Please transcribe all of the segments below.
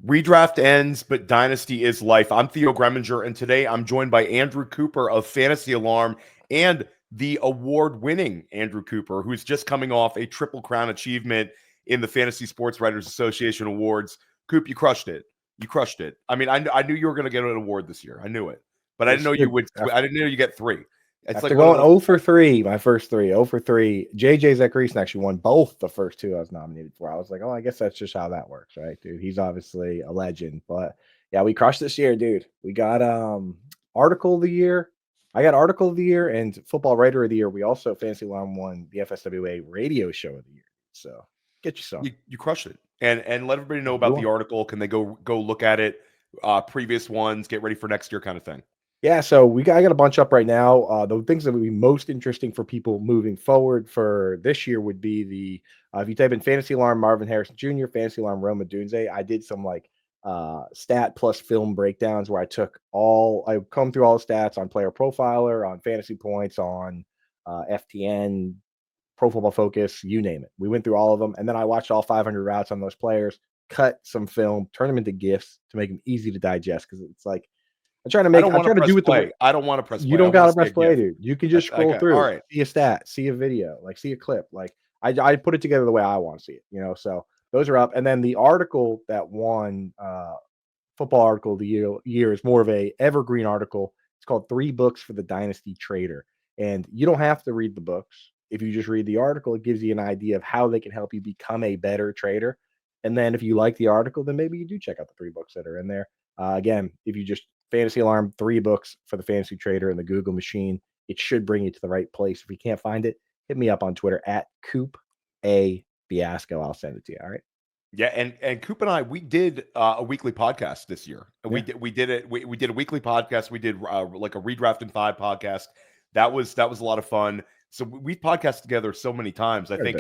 Redraft ends, but Dynasty is life. I'm Theo Greminger, and today I'm joined by Andrew Cooper of Fantasy Alarm and the award-winning Andrew Cooper, who's just coming off a Triple Crown achievement in the Fantasy Sports Writers Association Awards. Coop, you crushed it. You crushed it. I mean, I knew you were going to get an award this year. I knew it, but I didn't know you would. I didn't know you get three. It's After like going 0 for 3, my first 3, 0 for 3. JJ Zachariason actually won both the first 2 I was nominated for. I was like, oh, I guess that's just how that works, right, dude? He's obviously a legend. But yeah, we crushed this year, dude. We got Article of the Year. I got Article of the Year and Football Writer of the Year. We also Fantasy Alarm won the FSWA Radio Show of the Year. So get you some. You crushed it, and let everybody know about the article. Can they go look at it? Previous ones, get ready for next year, kind of thing. Yeah, so I got a bunch up right now. The things that would be most interesting for people moving forward for this year would be the if you type in Fantasy Alarm Marvin Harrison Jr., Fantasy Alarm Roma Dunze. I did some stat plus film breakdowns where I come through all the stats on Player Profiler, on Fantasy Points, on FTN, Pro Football Focus, you name it. We went through all of them, and then I watched all 500 routes on those players, cut some film, turn them into GIFs to make them easy to digest because it's like. I'm trying to do with play. I don't want to press play. You don't got to press play, dude. You can just scroll through, all right. See a stat, see a video, see a clip. I put it together the way I want to see it, So those are up. And then the article that won Football Article of the Year is more of a evergreen article. It's called 3 Books for the Dynasty Trader. And you don't have to read the books. If you just read the article, it gives you an idea of how they can help you become a better trader. And then if you like the article, then maybe you do check out the 3 books that are in there. Again, if you just Fantasy Alarm, 3 books for the fantasy trader in the Google machine, it should bring you to the right place. If you can't find it, hit me up on Twitter at Coop A Fiasco. I'll send it to you. All right. Yeah, and Coop and I, we did a weekly podcast this year. Yeah. We did it. We did a weekly podcast. We did like a Redraft in 5 podcast. That was a lot of fun. So we've podcasted together so many times. I think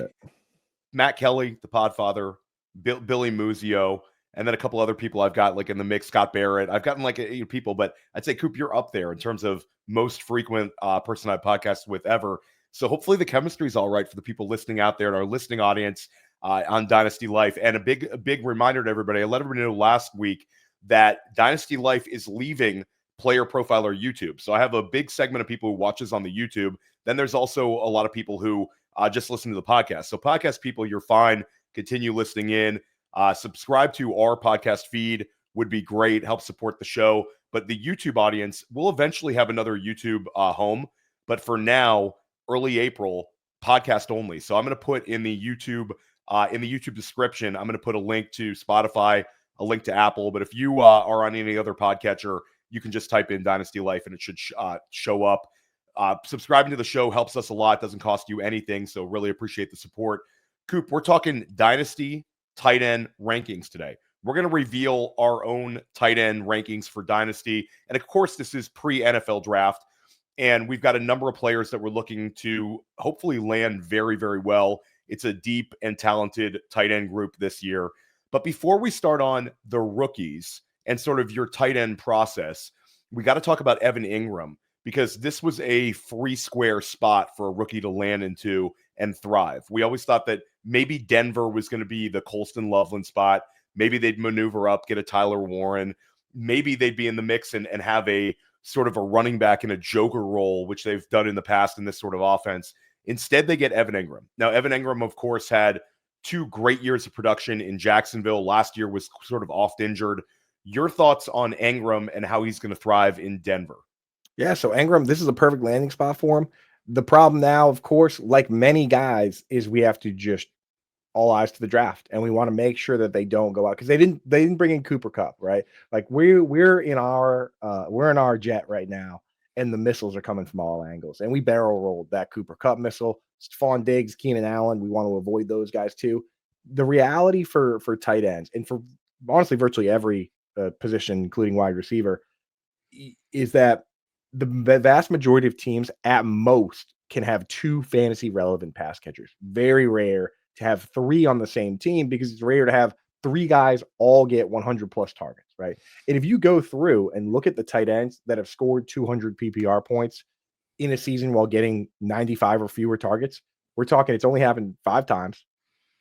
Matt Kelly, the Podfather, Billy Muzio, and then a couple other people I've got in the mix, Scott Barrett. I've gotten people, but I'd say, Coop, you're up there in terms of most frequent person I've podcasted with ever. So hopefully the chemistry is all right for the people listening out there and our listening audience on Dynasty Life. And a big reminder to everybody, I let everybody know last week that Dynasty Life is leaving Player Profiler YouTube. So I have a big segment of people who watches on the YouTube. Then there's also a lot of people who just listen to the podcast. So podcast people, you're fine. Continue listening in. Subscribe to our podcast feed would be great. Help support the show. But the YouTube audience will eventually have another YouTube home. But for now, early April, podcast only. So I'm going to put in the YouTube description, I'm going to put a link to Spotify, a link to Apple. But if you are on any other podcatcher, you can just type in Dynasty Life and it should show up. Subscribing to the show helps us a lot. Doesn't cost you anything. So really appreciate the support. Coop, we're talking Dynasty tight end rankings today. We're going to reveal our own tight end rankings for Dynasty. And of course, this is pre-NFL draft. And we've got a number of players that we're looking to hopefully land very, very well. It's a deep and talented tight end group this year. But before we start on the rookies and sort of your tight end process, we got to talk about Evan Engram, because this was a free square spot for a rookie to land into and thrive. We always thought that maybe Denver was going to be the Colston Loveland spot. Maybe they'd maneuver up, get a Tyler Warren. Maybe they'd be in the mix and have a sort of a running back in a joker role, which they've done in the past in this sort of offense. Instead, they get Evan Engram. Now, Evan Engram, of course, had 2 great years of production in Jacksonville. Last year was sort of oft injured. Your thoughts on Engram and how he's going to thrive in Denver? Yeah, so Engram, this is a perfect landing spot for him. The problem now, of course, like many guys, is we have to just all eyes to the draft, and we want to make sure that they don't go out because they didn't bring in Cooper Kupp, right? Like we're in our jet right now, and the missiles are coming from all angles, and we barrel rolled that Cooper Kupp missile. Stephon Diggs, Keenan Allen, we want to avoid those guys too. The reality for tight ends, and for honestly virtually every position, including wide receiver, is that the vast majority of teams at most can have 2 fantasy relevant pass catchers. Very rare to have 3 on the same team, because it's rare to have 3 guys all get 100 plus targets, right? And if you go through and look at the tight ends that have scored 200 PPR points in a season while getting 95 or fewer targets, we're talking it's only happened 5 times.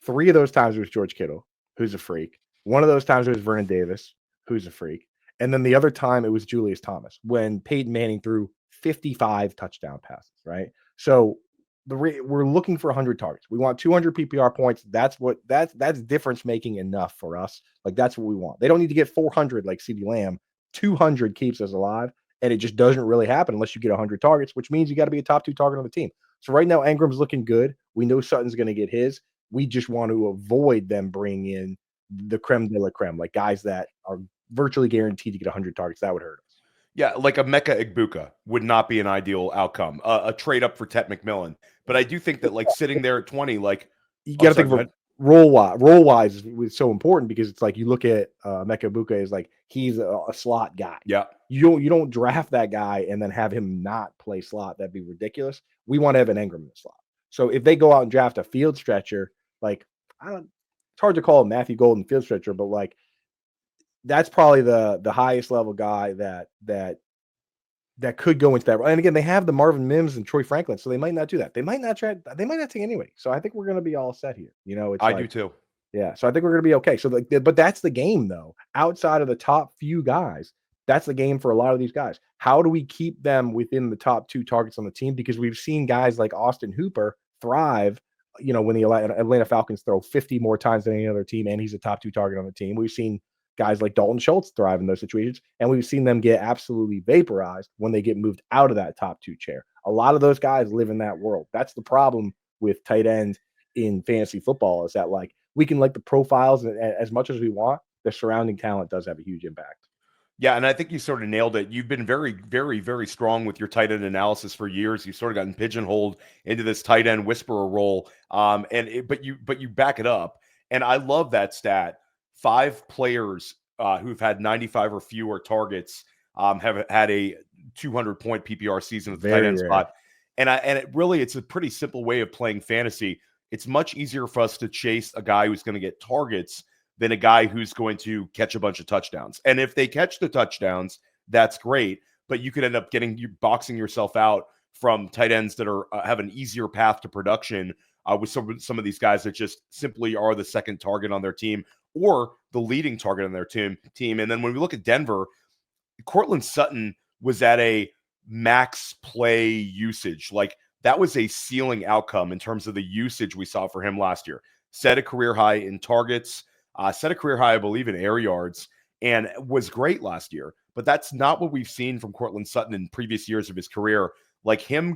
3 of those times was George Kittle, who's a freak. One of those times it was Vernon Davis, who's a freak. And then the other time it was Julius Thomas when Peyton Manning threw 55 touchdown passes, right? So we're looking for 100 targets. We want 200 PPR points. That's difference making enough for us. Like that's what we want. They don't need to get 400 like CeeDee Lamb. 200 keeps us alive, and it just doesn't really happen unless you get 100 targets, which means you got to be a top 2 target on the team. So right now Engram's looking good. We know Sutton's going to get his. We just want to avoid them bringing in the creme de la creme, like guys that are virtually guaranteed to get 100 targets. That would hurt us. Yeah, like a Mecca Igbuka would not be an ideal outcome. A trade up for Tet McMillan, but I do think that like sitting there at 20, like you got to think of role wise is so important because it's like you look at Mecca Igbuka is like he's a slot guy. Yeah, you don't draft that guy and then have him not play slot. That'd be ridiculous. We want Evan Engram in the slot. So if they go out and draft a field stretcher, like it's hard to call him Matthew Golden field stretcher, but like that's probably the highest level guy that could go into that. And again, they have the Marvin Mims and Troy Franklin, so they might not do that. They might not take anyway. So I think we're going to be all set here. I do too. Yeah, so I think we're going to be okay. So but that's the game though. Outside of the top few guys, that's the game for a lot of these guys. How do we keep them within the top 2 targets on the team? Because we've seen guys like Austin Hooper thrive. When the Atlanta Falcons throw 50 more times than any other team, and he's a top 2 target on the team. We've seen guys like Dalton Schultz thrive in those situations, and we've seen them get absolutely vaporized when they get moved out of that top 2 chair. A lot of those guys live in that world. That's the problem with tight end in fantasy football is that like we can like the profiles as much as we want. The surrounding talent does have a huge impact. Yeah, and I think you sort of nailed it. You've been very, very, very strong with your tight end analysis for years. You've sort of gotten pigeonholed into this tight end whisperer role, but you back it up, and I love that stat. 5 players who've had 95 or fewer targets have had a 200-point PPR season at the tight end spot, and it's a pretty simple way of playing fantasy. It's much easier for us to chase a guy who's going to get targets than a guy who's going to catch a bunch of touchdowns. And if they catch the touchdowns, that's great. But you could end up boxing yourself out from tight ends that are have an easier path to production with some of these guys that just simply are the second target on their team or the leading target on their team. And then when we look at Denver, Courtland Sutton was at a max play usage. Like that was a ceiling outcome in terms of the usage we saw for him last year. Set a career high in targets. Set a career high, I believe, in air yards, and was great last year. But that's not what we've seen from Courtland Sutton in previous years of his career. Like him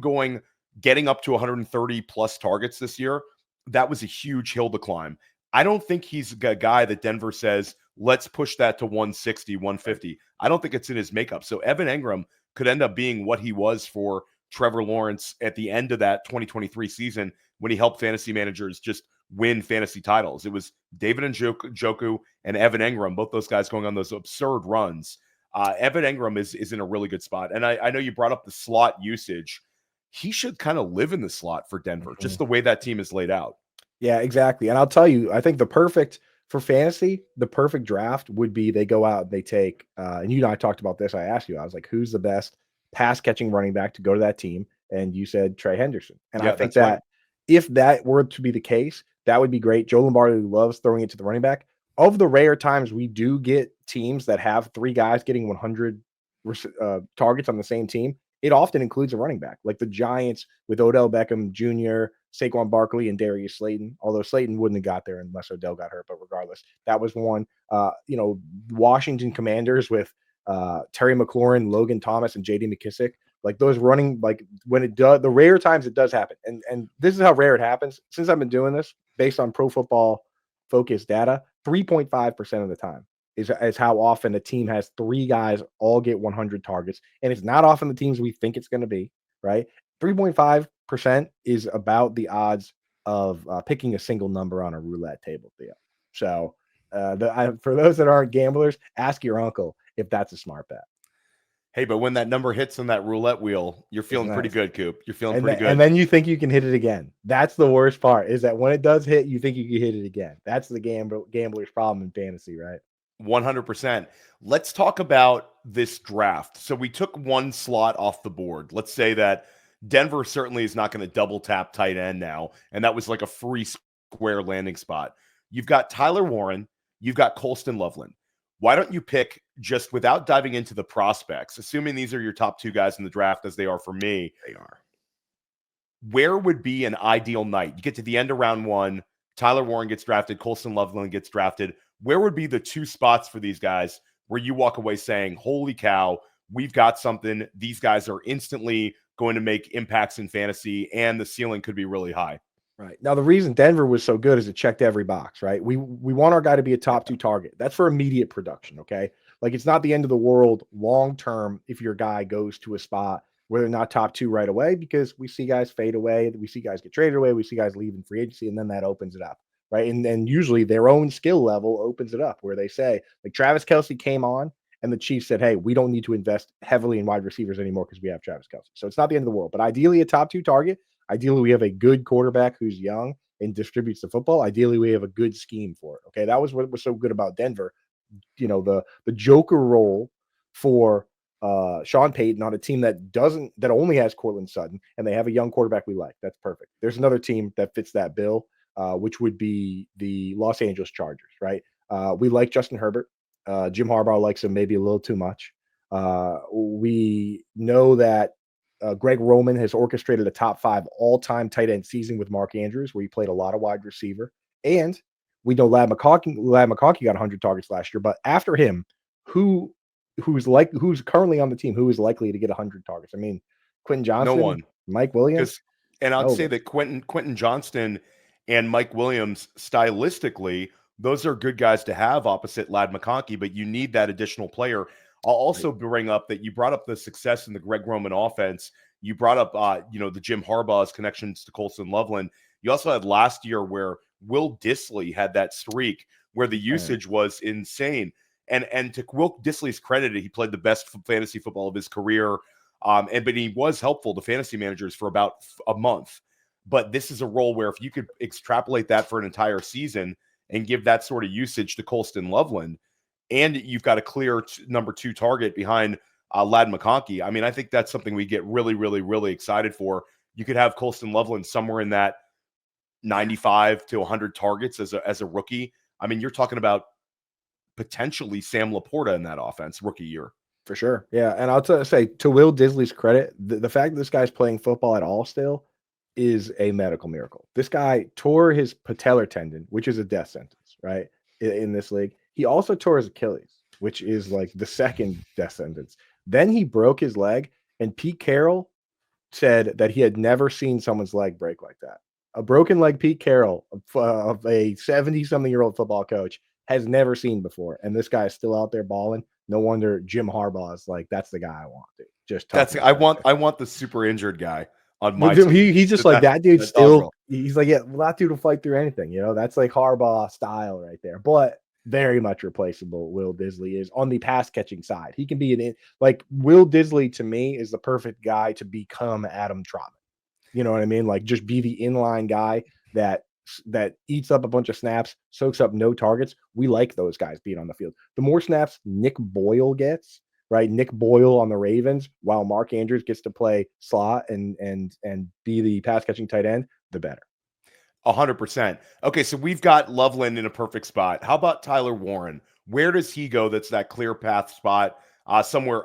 getting up to 130 plus targets this year, that was a huge hill to climb. I don't think he's a guy that Denver says, let's push that to 160, 150. I don't think it's in his makeup. So Evan Engram could end up being what he was for Trevor Lawrence at the end of that 2023 season when he helped fantasy managers just win fantasy titles. It was David Njoku and Evan Engram, both those guys going on those absurd runs. Evan Engram is in a really good spot. And I know you brought up the slot usage. He should kind of live in the slot for Denver, just the way that team is laid out. Yeah, exactly. And I'll tell you, I think for fantasy, the perfect draft would be they go out, they take, and you and I talked about this. I asked you, I was like, who's the best pass catching running back to go to that team? And you said Trey Henderson. And I think that if that were to be the case, that would be great. Joe Lombardi loves throwing it to the running back. Of the rare times we do get teams that have 3 guys getting 100 targets on the same team, it often includes a running back, like the Giants with Odell Beckham Jr., Saquon Barkley, and Darius Slayton. Although Slayton wouldn't have got there unless Odell got hurt, but regardless, that was one. Washington Commanders with Terry McLaurin, Logan Thomas, and J.D. McKissick. Like those running, like when it does, the rare times it does happen, and this is how rare it happens. Since I've been doing this, based on Pro Football Focus data, 3.5% of the time is how often a team has 3 guys all get 100 targets, and it's not often the teams we think it's going to be. Right, 3.5% is about the odds of picking a single number on a roulette table, Theo. So, for those that aren't gamblers, ask your uncle if that's a smart bet. Hey, but when that number hits on that roulette wheel, you're feeling pretty good, Coop. You're feeling pretty good. And then you think you can hit it again. That's the worst part, is that when it does hit, you think you can hit it again. That's the gambler's problem in fantasy, right? 100%. Let's talk about this draft. So we took one slot off the board. Let's say that Denver certainly is not going to double tap tight end now, and that was like a free square landing spot. You've got Tyler Warren, you've got Colston Loveland. Why don't you pick, just without diving into the prospects, assuming these are your top 2 guys in the draft, as they are for me, They are. where would be an ideal night? You get to the end of round 1, Tyler Warren gets drafted, Colston Loveland gets drafted. Where would be the 2 spots for these guys where you walk away saying, holy cow, we've got something. These guys are instantly going to make impacts in fantasy, and the ceiling could be really high. Right. Now, the reason Denver was so good is it checked every box, right? We want our guy to be a top 2 target. That's for immediate production, okay? Like, it's not the end of the world long term if your guy goes to a spot where they're not top 2 right away, because we see guys fade away, we see guys get traded away, we see guys leave in free agency, and then that opens it up, right? And usually their own skill level opens it up, where they say, like, Travis Kelce came on, and the Chiefs said, hey, we don't need to invest heavily in wide receivers anymore because we have Travis Kelce. So it's not the end of the world. But ideally, a top 2 target. Ideally, we have a good quarterback who's young and distributes the football. Ideally, we have a good scheme for it. Okay, that was what was so good about Denver. You know, the Joker role for Sean Payton on a team that only has Courtland Sutton, and they have a young quarterback we like. That's perfect. There's another team that fits that bill, which would be the Los Angeles Chargers. Right? We like Justin Herbert. Jim Harbaugh likes him maybe a little too much. We know that Greg Roman has orchestrated a top 5 all-time tight end season with Mark Andrews, where he played a lot of wide receiver. And we know Ladd McConkey got 100 targets last year, but after him, who's currently on the team, who is likely to get 100 targets? I mean, Quentin Johnson, No one. Mike Williams. And I'd say that Quentin Johnston and Mike Williams, stylistically, those are good guys to have opposite Ladd McConkey, but you need that additional player. I'll also bring up that you brought up the success in the Greg Roman offense. You brought up, the Jim Harbaugh's connections to Colston Loveland. You also had last year where Will Dissly had that streak where the usage was insane. And to Will Dissly's credit, he played the best fantasy football of his career. But he was helpful to fantasy managers for about a month. But this is a role where if you could extrapolate that for an entire season and give that sort of usage to Colston Loveland, and you've got a clear number 2 target behind Ladd McConkey, I mean, I think that's something we get really, really, really excited for. You could have Colston Loveland somewhere in that 95 to 100 targets as a rookie. I mean, you're talking about potentially Sam LaPorta in that offense rookie year. For sure. Yeah. And I'll say, to Will Dissly's credit, the fact that this guy's playing football at all still is a medical miracle. This guy tore his patellar tendon, which is a death sentence, right? In this league. He also tore his Achilles, which is like the second death sentence. Then he broke his leg, and Pete Carroll said that he had never seen someone's leg break like that. A broken leg Pete Carroll of a 70-something-year-old football coach has never seen before. And this guy is still out there balling. No wonder Jim Harbaugh is like, that's the guy I want. Dude. I want the super injured guy on my team. He's just like, that dude still, he's like, yeah, well, that dude will fight through anything. That's like Harbaugh style right there. But very much replaceable. Will Dissly is on the pass catching side. He can be like Will Dissly to me is the perfect guy to become Adam Trautman. You know what I mean? Like, just be the inline guy that eats up a bunch of snaps, soaks up no targets. We like those guys being on the field. The more snaps Nick Boyle gets, right? Nick Boyle on the Ravens, while Mark Andrews gets to play slot and be the pass catching tight end, the better. 100%. Okay, so we've got Loveland in a perfect spot. How about Tyler Warren? Where does he go? That's that clear path spot somewhere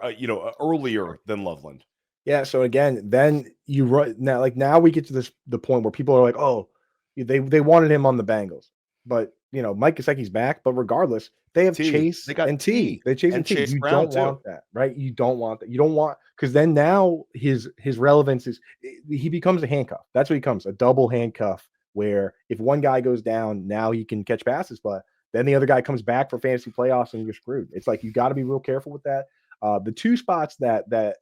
earlier than Loveland. Yeah. So again, then you run now we get to the point where people are like, oh, they wanted him on the Bengals, but Mike Gesicki's back. But regardless, they have Chase. They got T. They Chase and T. You don't want that, right? You don't want that. You don't want, because then now his relevance is he becomes a handcuff. That's what he becomes, a double handcuff, where if one guy goes down, now he can catch passes, but then the other guy comes back for fantasy playoffs and you're screwed. It's like, you got to be real careful with that. The 2 spots that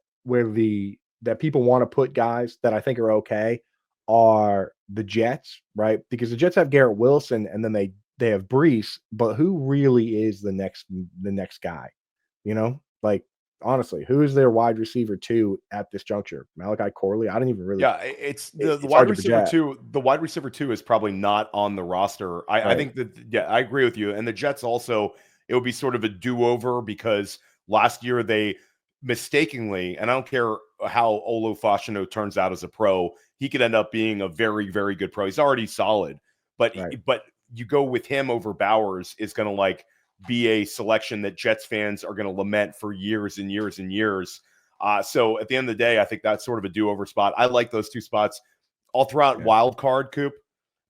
people want to put guys that I think are okay are the Jets, right? Because the Jets have Garrett Wilson, and then they have Brees, but who really is the next guy? Like, honestly, who is their wide receiver 2 at this juncture? Malachi Corley? I don't even really. Yeah, it's the wide receiver 2. The wide receiver 2 is probably not on the roster. I think that, I agree with you. And the Jets also, it would be sort of a do-over, because last year they mistakenly, and I don't care how Olu Fashanu turns out as a pro, he could end up being a very, very good pro. He's already solid, but you go with him over Bowers is going to like be a selection that Jets fans are going to lament for years and years and years. So at the end of the day, I think that's sort of a do-over spot. I like those two spots. I'll throw out wild card, Coop.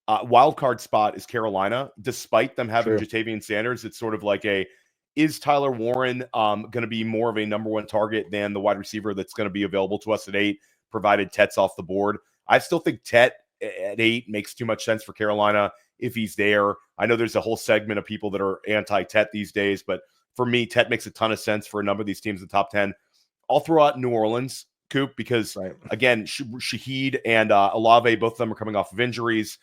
Wild card spot is Carolina. Despite them having Jatavian Sanders, it's sort of like is Tyler Warren going to be more of a number one target than the wide receiver that's going to be available to us at 8, provided Tet's off the board? I still think Tet at 8 makes too much sense for Carolina if he's there. I know there's a whole segment of people that are anti-Tet these days, but for me, Tet makes a ton of sense for a number of these teams in the top 10. I'll throw out New Orleans, Coop, because, again, Shaheed and Olave, both of them are coming off of injuries.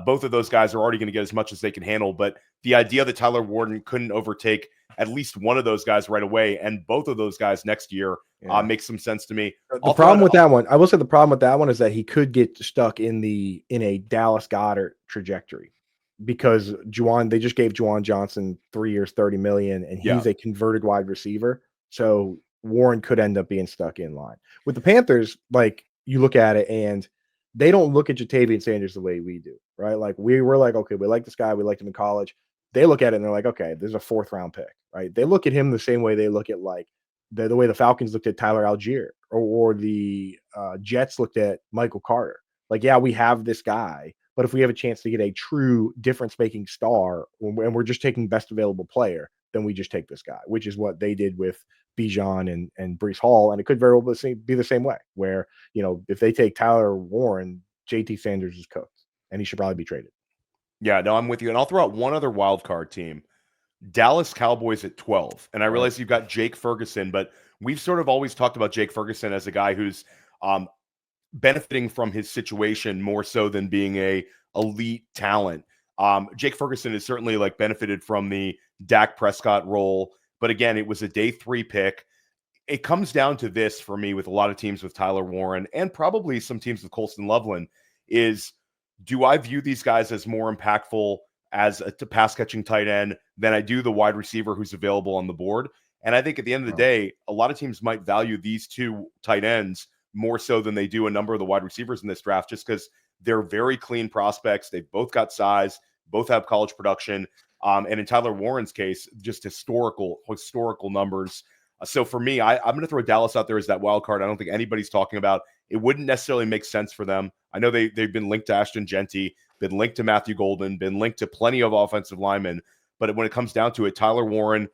Both of those guys are already going to get as much as they can handle, but the idea that Tyler Warren couldn't overtake at least one of those guys right away and both of those guys next year makes some sense to me. The problem with that one, I will say the problem with that one is that he could get stuck in a Dallas Goedert trajectory because they just gave Juwan Johnson 3 years, $30 million, and he's a converted wide receiver. So Warren could end up being stuck in line. With the Panthers, like you look at it and they don't look at Jatavian Sanders the way we do, right? Like we're like, okay, we like this guy. We liked him in college. They look at it and they're like, okay, this is a 4th round pick, right? They look at him the same way they look at like the way the Falcons looked at Tyler Algier or the Jets looked at Michael Carter. Like, yeah, we have this guy, but if we have a chance to get a true difference-making star and we're just taking best available player, then we just take this guy, which is what they did with Bijan and Breece Hall. And it could very well be the same way where, if they take Tyler Warren, JT Sanders is cooked and he should probably be traded. Yeah, no, I'm with you. And I'll throw out one other wild card team, Dallas Cowboys at 12. And I realize you've got Jake Ferguson, but we've sort of always talked about Jake Ferguson as a guy who's benefiting from his situation more so than being a elite talent. Jake Ferguson has certainly like benefited from the Dak Prescott role, but again, it was a day 3 pick. It comes down to this for me with a lot of teams with Tyler Warren and probably some teams with Colston Loveland is, do I view these guys as more impactful as a pass catching tight end than I do the wide receiver who's available on the board? And I think at the end of the day, a lot of teams might value these 2 tight ends more so than they do a number of the wide receivers in this draft, just because they're very clean prospects. They've both got size, both have college production. And in Tyler Warren's case, just historical numbers. So for me, I'm going to throw Dallas out there as that wild card. I don't think anybody's talking about. It wouldn't necessarily make sense for them. I know they've been linked to Ashton Genty, been linked to Matthew Golden, been linked to plenty of offensive linemen. But when it comes down to it, Tyler Warren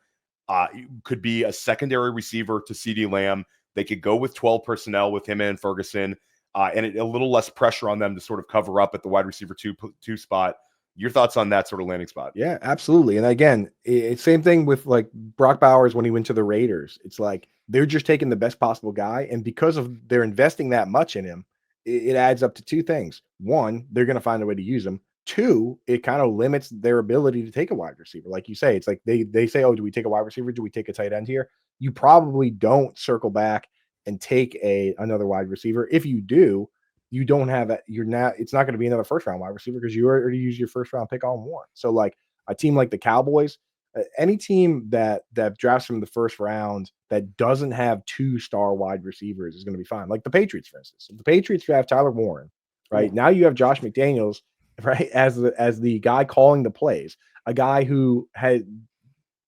could be a secondary receiver to CeeDee Lamb. They could go with 12 personnel with him and Ferguson, and a little less pressure on them to sort of cover up at the wide receiver two spot. Your thoughts on that sort of landing spot? Yeah, absolutely. And again, it's same thing with like Brock Bowers when he went to the Raiders. It's like they're just taking the best possible guy. And because of they're investing that much in him, it adds up to 2 things. 1, they're going to find a way to use him. 2, it kind of limits their ability to take a wide receiver. Like you say, it's like they say, oh, do we take a wide receiver? Do we take a tight end here? You probably don't circle back and take another wide receiver. If you do, you don't have it. It's not going to be another 1st round wide receiver because you already used your 1st round pick on one. So like a team like the Cowboys, any team that drafts from the 1st round that doesn't have 2-star wide receivers is going to be fine. Like the Patriots, for instance. If the Patriots draft Tyler Warren, right? Now you have Josh McDaniels, right, as the guy calling the plays, a guy who had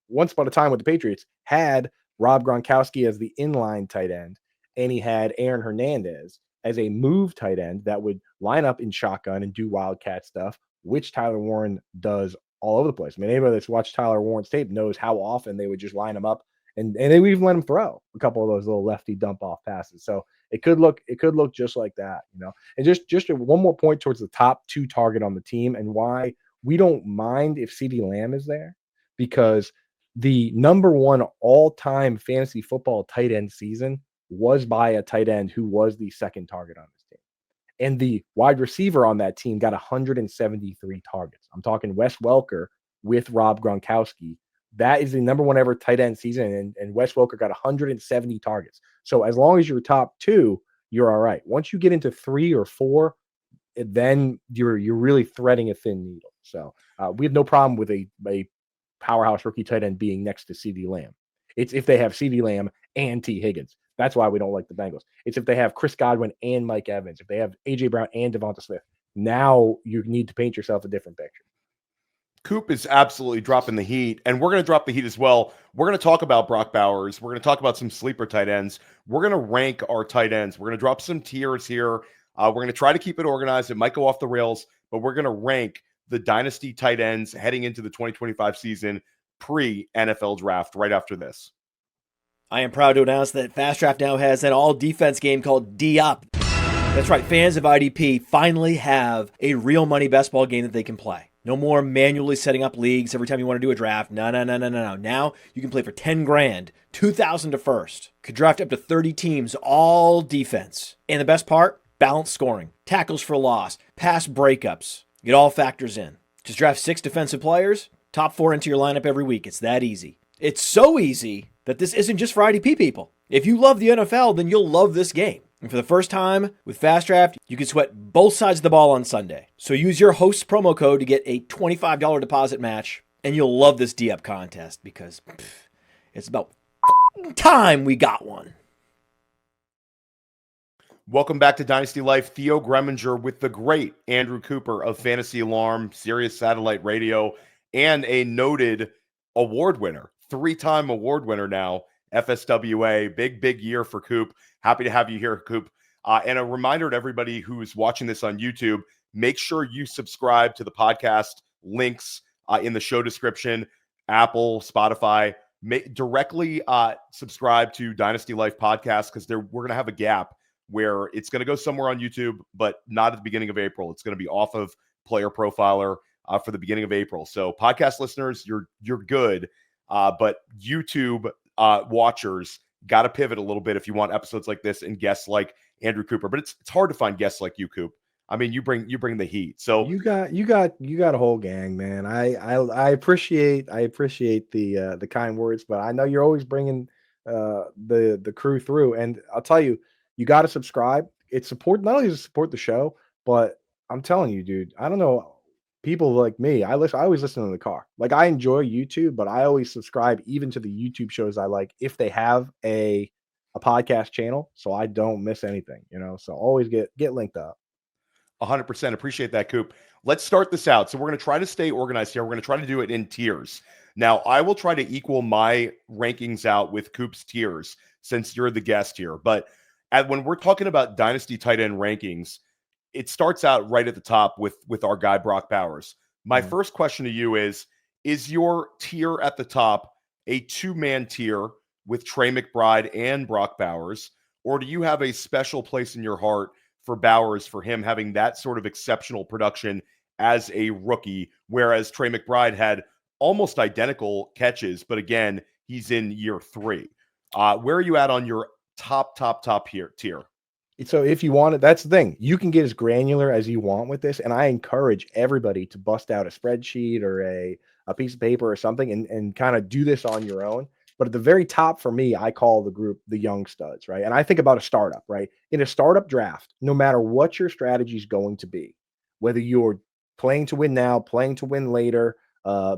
once upon a time with the Patriots had Rob Gronkowski as the inline tight end, and he had Aaron Hernandez as a move tight end that would line up in shotgun and do wildcat stuff, which Tyler Warren does all over the place. I mean, anybody that's watched Tyler Warren's tape knows how often they would just line him up and they would even let him throw a couple of those little lefty dump off passes. So it could look just like that, And just one more point towards the top 2 target on the team and why we don't mind if CeeDee Lamb is there, because the number 1 all-time fantasy football tight end season was by a tight end who was the 2nd target on this team. And the wide receiver on that team got 173 targets. I'm talking Wes Welker with Rob Gronkowski. That is the number 1 ever tight end season, and Wes Welker got 170 targets. So as long as you're top 2, you're all right. Once you get into 3 or 4, then you're really threading a thin needle. So we have no problem with a powerhouse rookie tight end being next to CeeDee Lamb. It's if they have CeeDee Lamb and T. Higgins. That's why we don't like the Bengals. It's if they have Chris Godwin and Mike Evans, if they have A.J. Brown and Devonta Smith. Now you need to paint yourself a different picture. Coop is absolutely dropping the heat, and we're going to drop the heat as well. We're going to talk about Brock Bowers. We're going to talk about some sleeper tight ends. We're going to rank our tight ends. We're going to drop some tiers here. We're going to try to keep it organized. It might go off the rails, but we're going to rank the Dynasty tight ends heading into the 2025 season pre-NFL draft right after this. I am proud to announce that Fast Draft now has an all-defense game called D-Up. That's right, fans of IDP finally have a real money best ball game that they can play. No more manually setting up leagues every time you want to do a draft. No. Now you can play for 10 grand, 2,000 to first. Could draft up to 30 teams, all defense. And the best part, balanced scoring, tackles for loss, pass breakups. It all factors in. Just draft 6 defensive players, top 4 into your lineup every week. It's that easy. It's so easy that this isn't just for IDP people. If you love the NFL, then you'll love this game. And for the first time with Fast Draft, you can sweat both sides of the ball on Sunday. So use your host's promo code to get a $25 deposit match, and you'll love this D-Up contest because it's about time we got one. Welcome back to Dynasty Life. Theo Greminger with the great Andrew Cooper of Fantasy Alarm, Sirius Satellite Radio, and a noted award winner, 3-time award winner now, FSWA. Big year for Coop. Happy to have you here, Coop. And a reminder to everybody who's watching this on YouTube, make sure you subscribe to the podcast links in the show description, Apple, Spotify. Directly subscribe to Dynasty Life Podcast because we're going to have a gap where it's going to go somewhere on YouTube, but not at the beginning of April. It's going to be off of Player Profiler for the beginning of April. So podcast listeners, you're good, but YouTube watchers got to pivot a little bit if you want episodes like this and guests like Andrew Cooper. But it's hard to find guests like you, Coop. I mean, you bring the heat. So you got a whole gang, man. I appreciate the kind words, but I know you're always bringing the crew through. And I'll tell you, you got to subscribe. It's support, not only to support the show, but I'm telling you, dude, I don't know, people like me, I always listen in the car. Like, I enjoy YouTube, but I always subscribe even to the YouTube shows I like if they have a podcast channel, so I don't miss anything, so always get linked up. 100%. Appreciate that, Coop. Let's start this out. So we're going to try to stay organized here. We're going to try to do it in tiers. Now, I will try to equal my rankings out with Coop's tiers since you're the guest here. But when we're talking about Dynasty tight end rankings, it starts out right at the top with our guy, Brock Bowers. My first question to you is your tier at the top a 2-man tier with Trey McBride and Brock Bowers, or do you have a special place in your heart for Bowers, for him having that sort of exceptional production as a rookie, whereas Trey McBride had almost identical catches, but again, he's in year 3. Where are you at on your top tier? So if you want it, that's the thing. You can get as granular as you want with this, and I encourage everybody to bust out a spreadsheet or a piece of paper or something and kind of do this on your own. But at the very top for me, I call the group the young studs, right? And I think about a startup, right? In a startup draft, no matter what your strategy is going to be, whether you're playing to win now, playing to win later,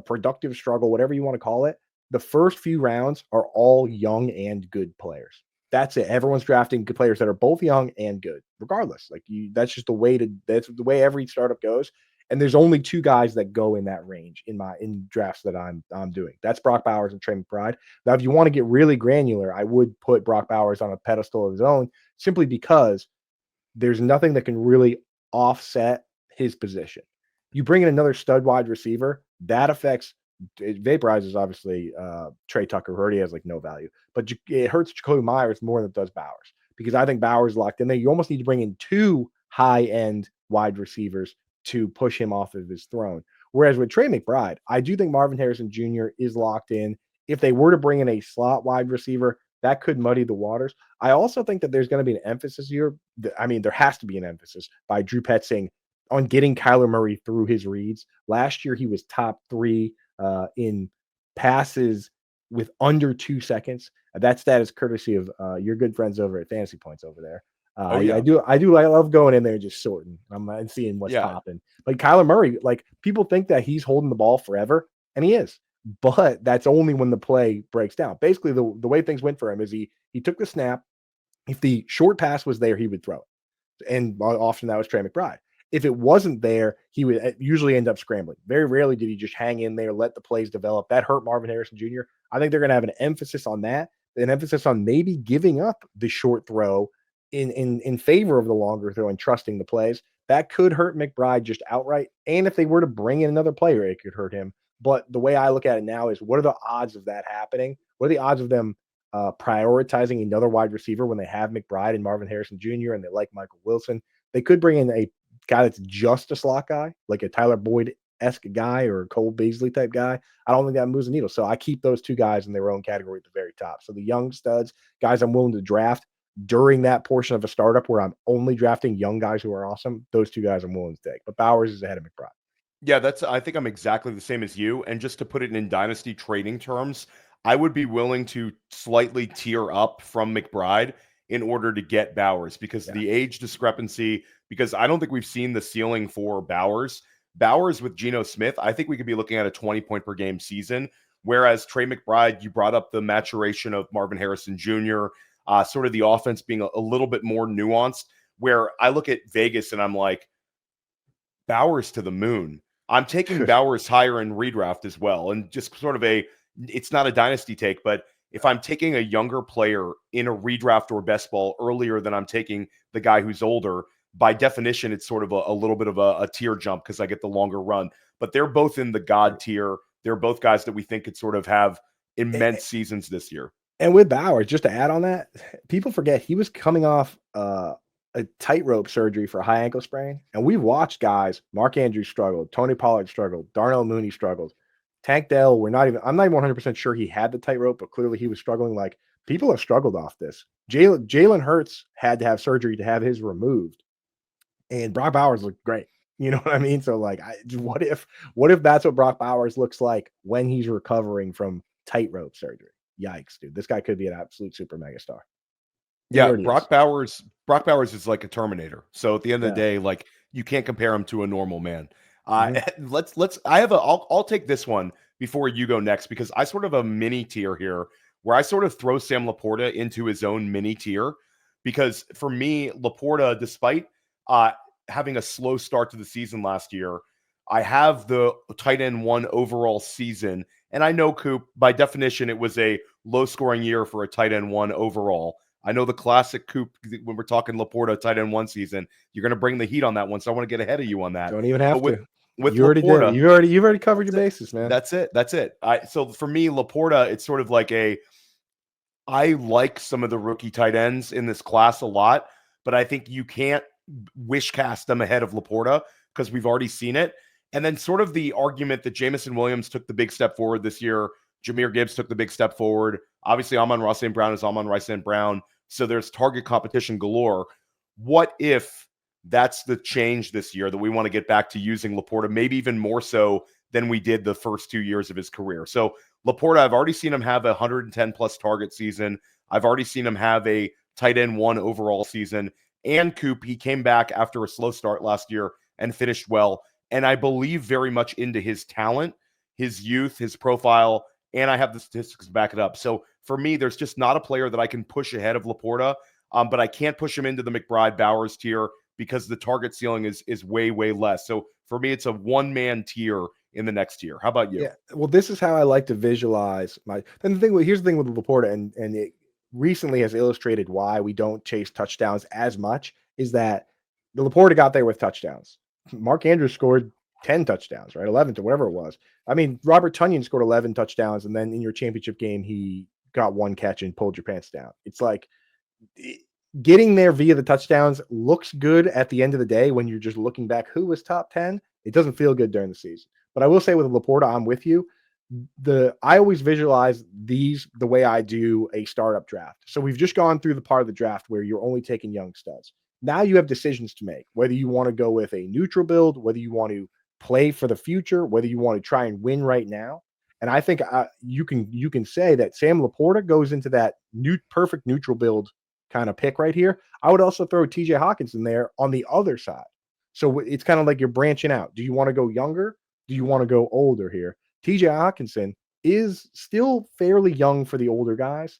productive struggle, whatever you want to call it, the first few rounds are all young and good players. That's it. Everyone's drafting good players that are both young and good, regardless. That's just that's the way every startup goes. And there's only 2 guys that go in that range in drafts that I'm doing. That's Brock Bowers and Trey McBride. Now, if you want to get really granular, I would put Brock Bowers on a pedestal of his own, simply because there's nothing that can really offset his position. You bring in another stud wide receiver, that affects. It vaporizes, obviously, Trey Tucker, who already has no value, but it hurts Jacoby Myers more than it does Bowers, because I think Bowers locked in there. You almost need to bring in 2 high-end wide receivers to push him off of his throne. Whereas with Trey McBride, I do think Marvin Harrison Jr. is locked in. If they were to bring in a slot wide receiver, that could muddy the waters. I also think that there's going to be an emphasis here. I mean, there has to be an emphasis by Drew Petzing on getting Kyler Murray through his reads. Last year, he was top 3 in passes with under 2 seconds. That stat is courtesy of your good friends over at Fantasy Points over there. I love going in there and just sorting and seeing what's popping. Like Kyler Murray, people think that he's holding the ball forever, and he is, but that's only when the play breaks down. Basically, the way things went for him is he took the snap. If the short pass was there, he would throw it, and often that was Trey McBride. If it wasn't there, he would usually end up scrambling. Very rarely did he just hang in there, let the plays develop. That hurt Marvin Harrison Jr. I think they're going to have an emphasis on that, an emphasis on maybe giving up the short throw in favor of the longer throw and trusting the plays. That could hurt McBride just outright. And if they were to bring in another player, it could hurt him. But the way I look at it now is, what are the odds of that happening? What are the odds of them prioritizing another wide receiver when they have McBride and Marvin Harrison Jr. and they like Michael Wilson? They could bring in a guy that's just a slot guy, like a Tyler Boyd-esque guy or a Cole Beasley type guy. I don't think that moves the needle. So I keep those two guys in their own category at the very top. So the young studs, guys I'm willing to draft during that portion of a startup where I'm only drafting young guys who are awesome, those two guys I'm willing to take. But Bowers is ahead of McBride. Yeah, I think I'm exactly the same as you. And just to put it in dynasty trading terms, I would be willing to slightly tier up from McBride in order to get Bowers because the age discrepancy, because I don't think we've seen the ceiling for Bowers. Bowers with Geno Smith, I think we could be looking at a 20-point per game season. Whereas Trey McBride, you brought up the maturation of Marvin Harrison Jr., sort of the offense being a little bit more nuanced, where I look at Vegas and I'm like, Bowers to the moon. I'm taking Bowers higher in redraft as well. And just sort of it's not a dynasty take, but if I'm taking a younger player in a redraft or best ball earlier than I'm taking the guy who's older, by definition, it's sort of a little bit of a tier jump because I get the longer run. But they're both in the God tier. They're both guys that we think could sort of have immense seasons this year. And with Bowers, just to add on that, people forget he was coming off a tightrope surgery for a high ankle sprain. And we've watched guys, Mark Andrews struggled, Tony Pollard struggled, Darnell Mooney struggled. Tank Dell, I'm not even 100% sure he had the tightrope, but clearly he was struggling. Like, people have struggled off this. Jalen Hurts had to have surgery to have his removed. And Brock Bowers looked great. You know what I mean? So like, what if that's what Brock Bowers looks like when he's recovering from tightrope surgery? Yikes, dude. This guy could be an absolute super mega star. Yeah, Brock Bowers is like a Terminator. So at the end of the day, like, you can't compare him to a normal man. I'll take this one before you go next, because I sort of a mini tier here where I sort of throw Sam LaPorta into his own mini tier, because for me, LaPorta, despite having a slow start to the season last year, I have the tight end 1 overall season. And I know, Coop, by definition, it was a low scoring year for a tight end 1 overall. I know the classic Coop, when we're talking LaPorta tight end 1 season, you're going to bring the heat on that one. So I want to get ahead of you on that. Don't even have to. With you already LaPorta, did. You've already covered your bases, man. That's it. So for me, LaPorta, it's sort of like I like some of the rookie tight ends in this class a lot, but I think you can't wish cast them ahead of LaPorta because we've already seen it. And then sort of the argument that Jamison Williams took the big step forward this year. Jahmyr Gibbs took the big step forward. Obviously, Amon-Ra St. Brown is Amon-Ra St. Brown. So there's target competition galore. What if that's the change this year, that we want to get back to using LaPorta, maybe even more so than we did the first 2 years of his career? So LaPorta, I've already seen him have a 110-plus target season. I've already seen him have a tight end 1 overall season. And Coop, he came back after a slow start last year and finished well. And I believe very much into his talent, his youth, his profile, and I have the statistics to back it up. So for me, there's just not a player that I can push ahead of LaPorta, but I can't push him into the McBride Bowers tier because the target ceiling is way, way less. So for me, it's a one-man tier in the next tier. How about you? Yeah, well, this is how I like to visualize my. Then here's the thing with LaPorta, and it recently has illustrated why we don't chase touchdowns as much, is that the LaPorta got there with touchdowns. Mark Andrews scored 10 touchdowns, right? 11 to whatever it was. I mean, Robert Tonyan scored 11 touchdowns, and then in your championship game, he got 1 catch and pulled your pants down. It's like getting there via the touchdowns looks good at the end of the day when you're just looking back who was top 10. It doesn't feel good during the season. But I will say with LaPorta, I'm with you. I always visualize these the way I do a startup draft. So we've just gone through the part of the draft where you're only taking young studs. Now you have decisions to make, whether you want to go with a neutral build, whether you want to play for the future, whether you want to try and win right now. And I think you can say that Sam LaPorta goes into that perfect neutral build kind of pick right here. I would also throw TJ Hockenson there on the other side. So it's kind of like you're branching out. Do you want to go younger? Do you want to go older here? TJ Hockenson is still fairly young for the older guys.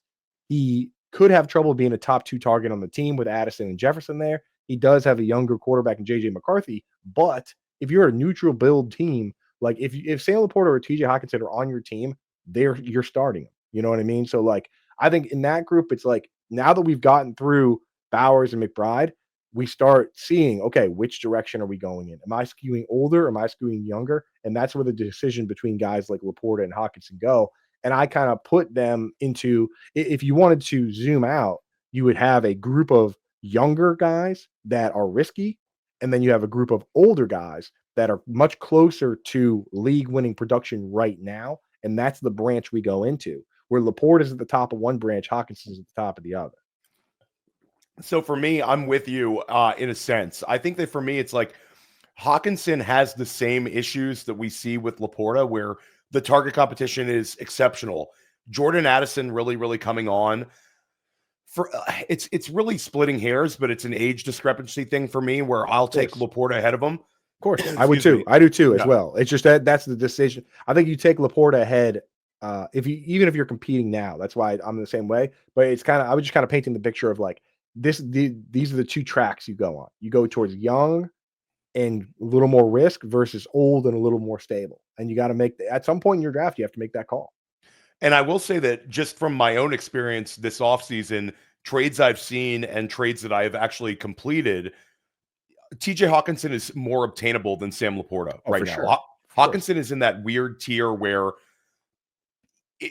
He could have trouble being a top 2 target on the team with Addison and Jefferson there. he does have a younger quarterback in JJ McCarthy. But if you're a neutral build team, like if Sam LaPorta or TJ Hockenson are on your team, you're starting them. You know what I mean? So like I think in that group, it's like now that we've gotten through Bowers and McBride, we start seeing, okay, which direction are we going in? Am I skewing older? Am I skewing younger? And that's where the decision between guys like LaPorta and Hockenson go. And I kind of put them into, if you wanted to zoom out, you would have a group of younger guys that are risky. And then you have a group of older guys that are much closer to league winning production right now. And that's the branch we go into, where LaPorta is at the top of one branch, Hockenson is at the top of the other. So for me, I'm with you in a sense. I think that for me, it's like Hockenson has the same issues that we see with LaPorta, where the target competition is exceptional. Jordan Addison really, really coming on. For it's really splitting hairs, but it's an age discrepancy thing for me, where I'll take LaPorta ahead of him. Of course, I would too. I do too as well. It's just that's the decision. I think you take LaPorta ahead. Even if you're competing now, that's why I'm the same way. But it's kind of, I was just kind of painting the picture of like these are the two tracks you go on. You go towards young and a little more risk versus old and a little more stable. And you got to make at some point in your draft, you have to make that call. And I will say that just from my own experience this offseason, trades I've seen and trades that I have actually completed, TJ Hockenson is more obtainable than Sam LaPorta right now. Sure. Hockenson is in that weird tier where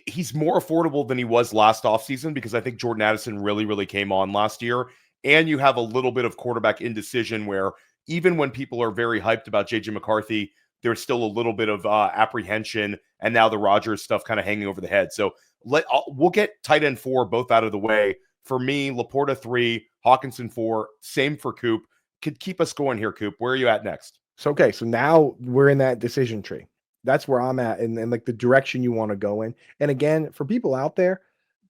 he's more affordable than he was last offseason, because I think Jordan Addison really, really came on last year. And you have a little bit of quarterback indecision where even when people are very hyped about JJ McCarthy, there's still a little bit of apprehension. And now the Rodgers stuff kind of hanging over the head. So we'll get tight end 4 both out of the way. For me, LaPorta 3, Hockenson 4, same for Coop. Could keep us going here, Coop. Where are you at next? So, okay. So now we're in that decision tree. That's where I'm at, and like the direction you want to go in. And again, for people out there,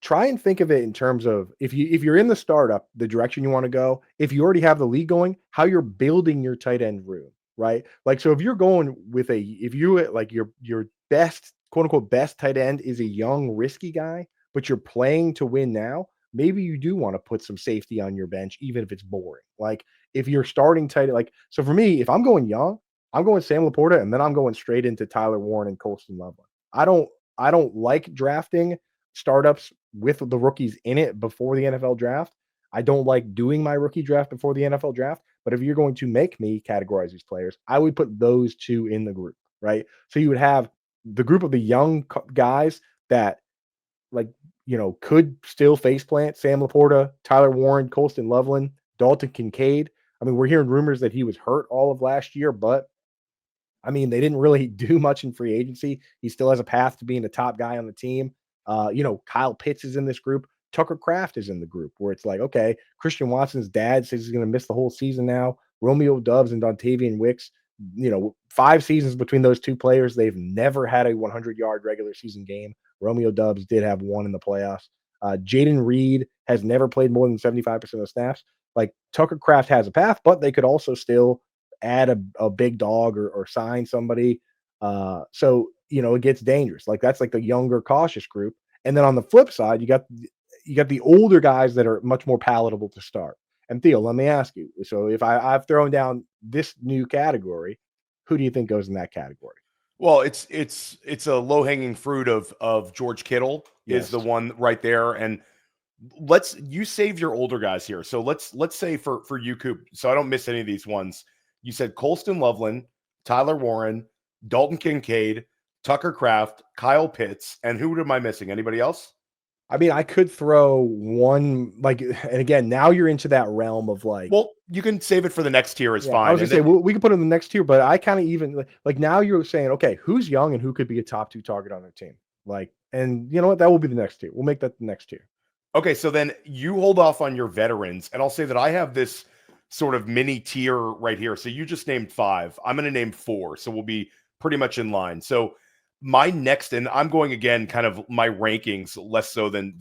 try and think of it in terms of if you're in the startup, the direction you want to go. If you already have the league going, how you're building your tight end room, right? Like, so if you're going with if you like your best, quote unquote, best tight end is a young, risky guy, but you're playing to win now, maybe you do want to put some safety on your bench, even if it's boring. Like if you're starting tight, like, so for me, if I'm going young, I'm going Sam LaPorta, and then I'm going straight into Tyler Warren and Colston Loveland. I don't like drafting startups with the rookies in it before the NFL draft. I don't like doing my rookie draft before the NFL draft. But if you're going to make me categorize these players, I would put those two in the group, right? So you would have the group of the young guys that, like, you know, could still face plant Sam LaPorta, Tyler Warren, Colston Loveland, Dalton Kincaid. I mean, we're hearing rumors that he was hurt all of last year, but I mean, they didn't really do much in free agency. He still has a path to being the top guy on the team. You know, Kyle Pitts is in this group. Tucker Kraft is in the group, where it's like, okay, Christian Watson's dad says he's going to miss the whole season now. Romeo Doubs and Dontavian Wicks, you know, 5 seasons between those two players. They've never had a 100-yard regular season game. Romeo Doubs did have one in the playoffs. Jaden Reed has never played more than 75% of the snaps. Like, Tucker Kraft has a path, but they could also still add a big dog or sign somebody. So, you know, it gets dangerous. Like, that's like the younger, cautious group. And then on the flip side, you got the older guys that are much more palatable to start. And Theo, let me ask you. So if I've thrown down this new category, who do you think goes in that category? Well, it's a low-hanging fruit of George Kittle is the one right there. And you save your older guys here. So let's say for you, Coop, so I don't miss any of these ones. You said Colston Loveland, Tyler Warren, Dalton Kincaid, Tucker Kraft, Kyle Pitts, and who am I missing? Anybody else? I mean, I could throw one, like, and again, now you're into that realm of like. Well, you can save it for the next tier. Is fine. I was gonna say we can put it in the next tier, but I kind of even like now you're saying, okay, who's young and who could be a top 2 target on their team? Like, and you know what? That will be the next tier. We'll make that the next tier. Okay, so then you hold off on your veterans, and I'll say that I have this sort of mini tier right here. So you just named 5. I'm going to name 4, so we'll be pretty much in line. So my next, and I'm going again, kind of my rankings less so than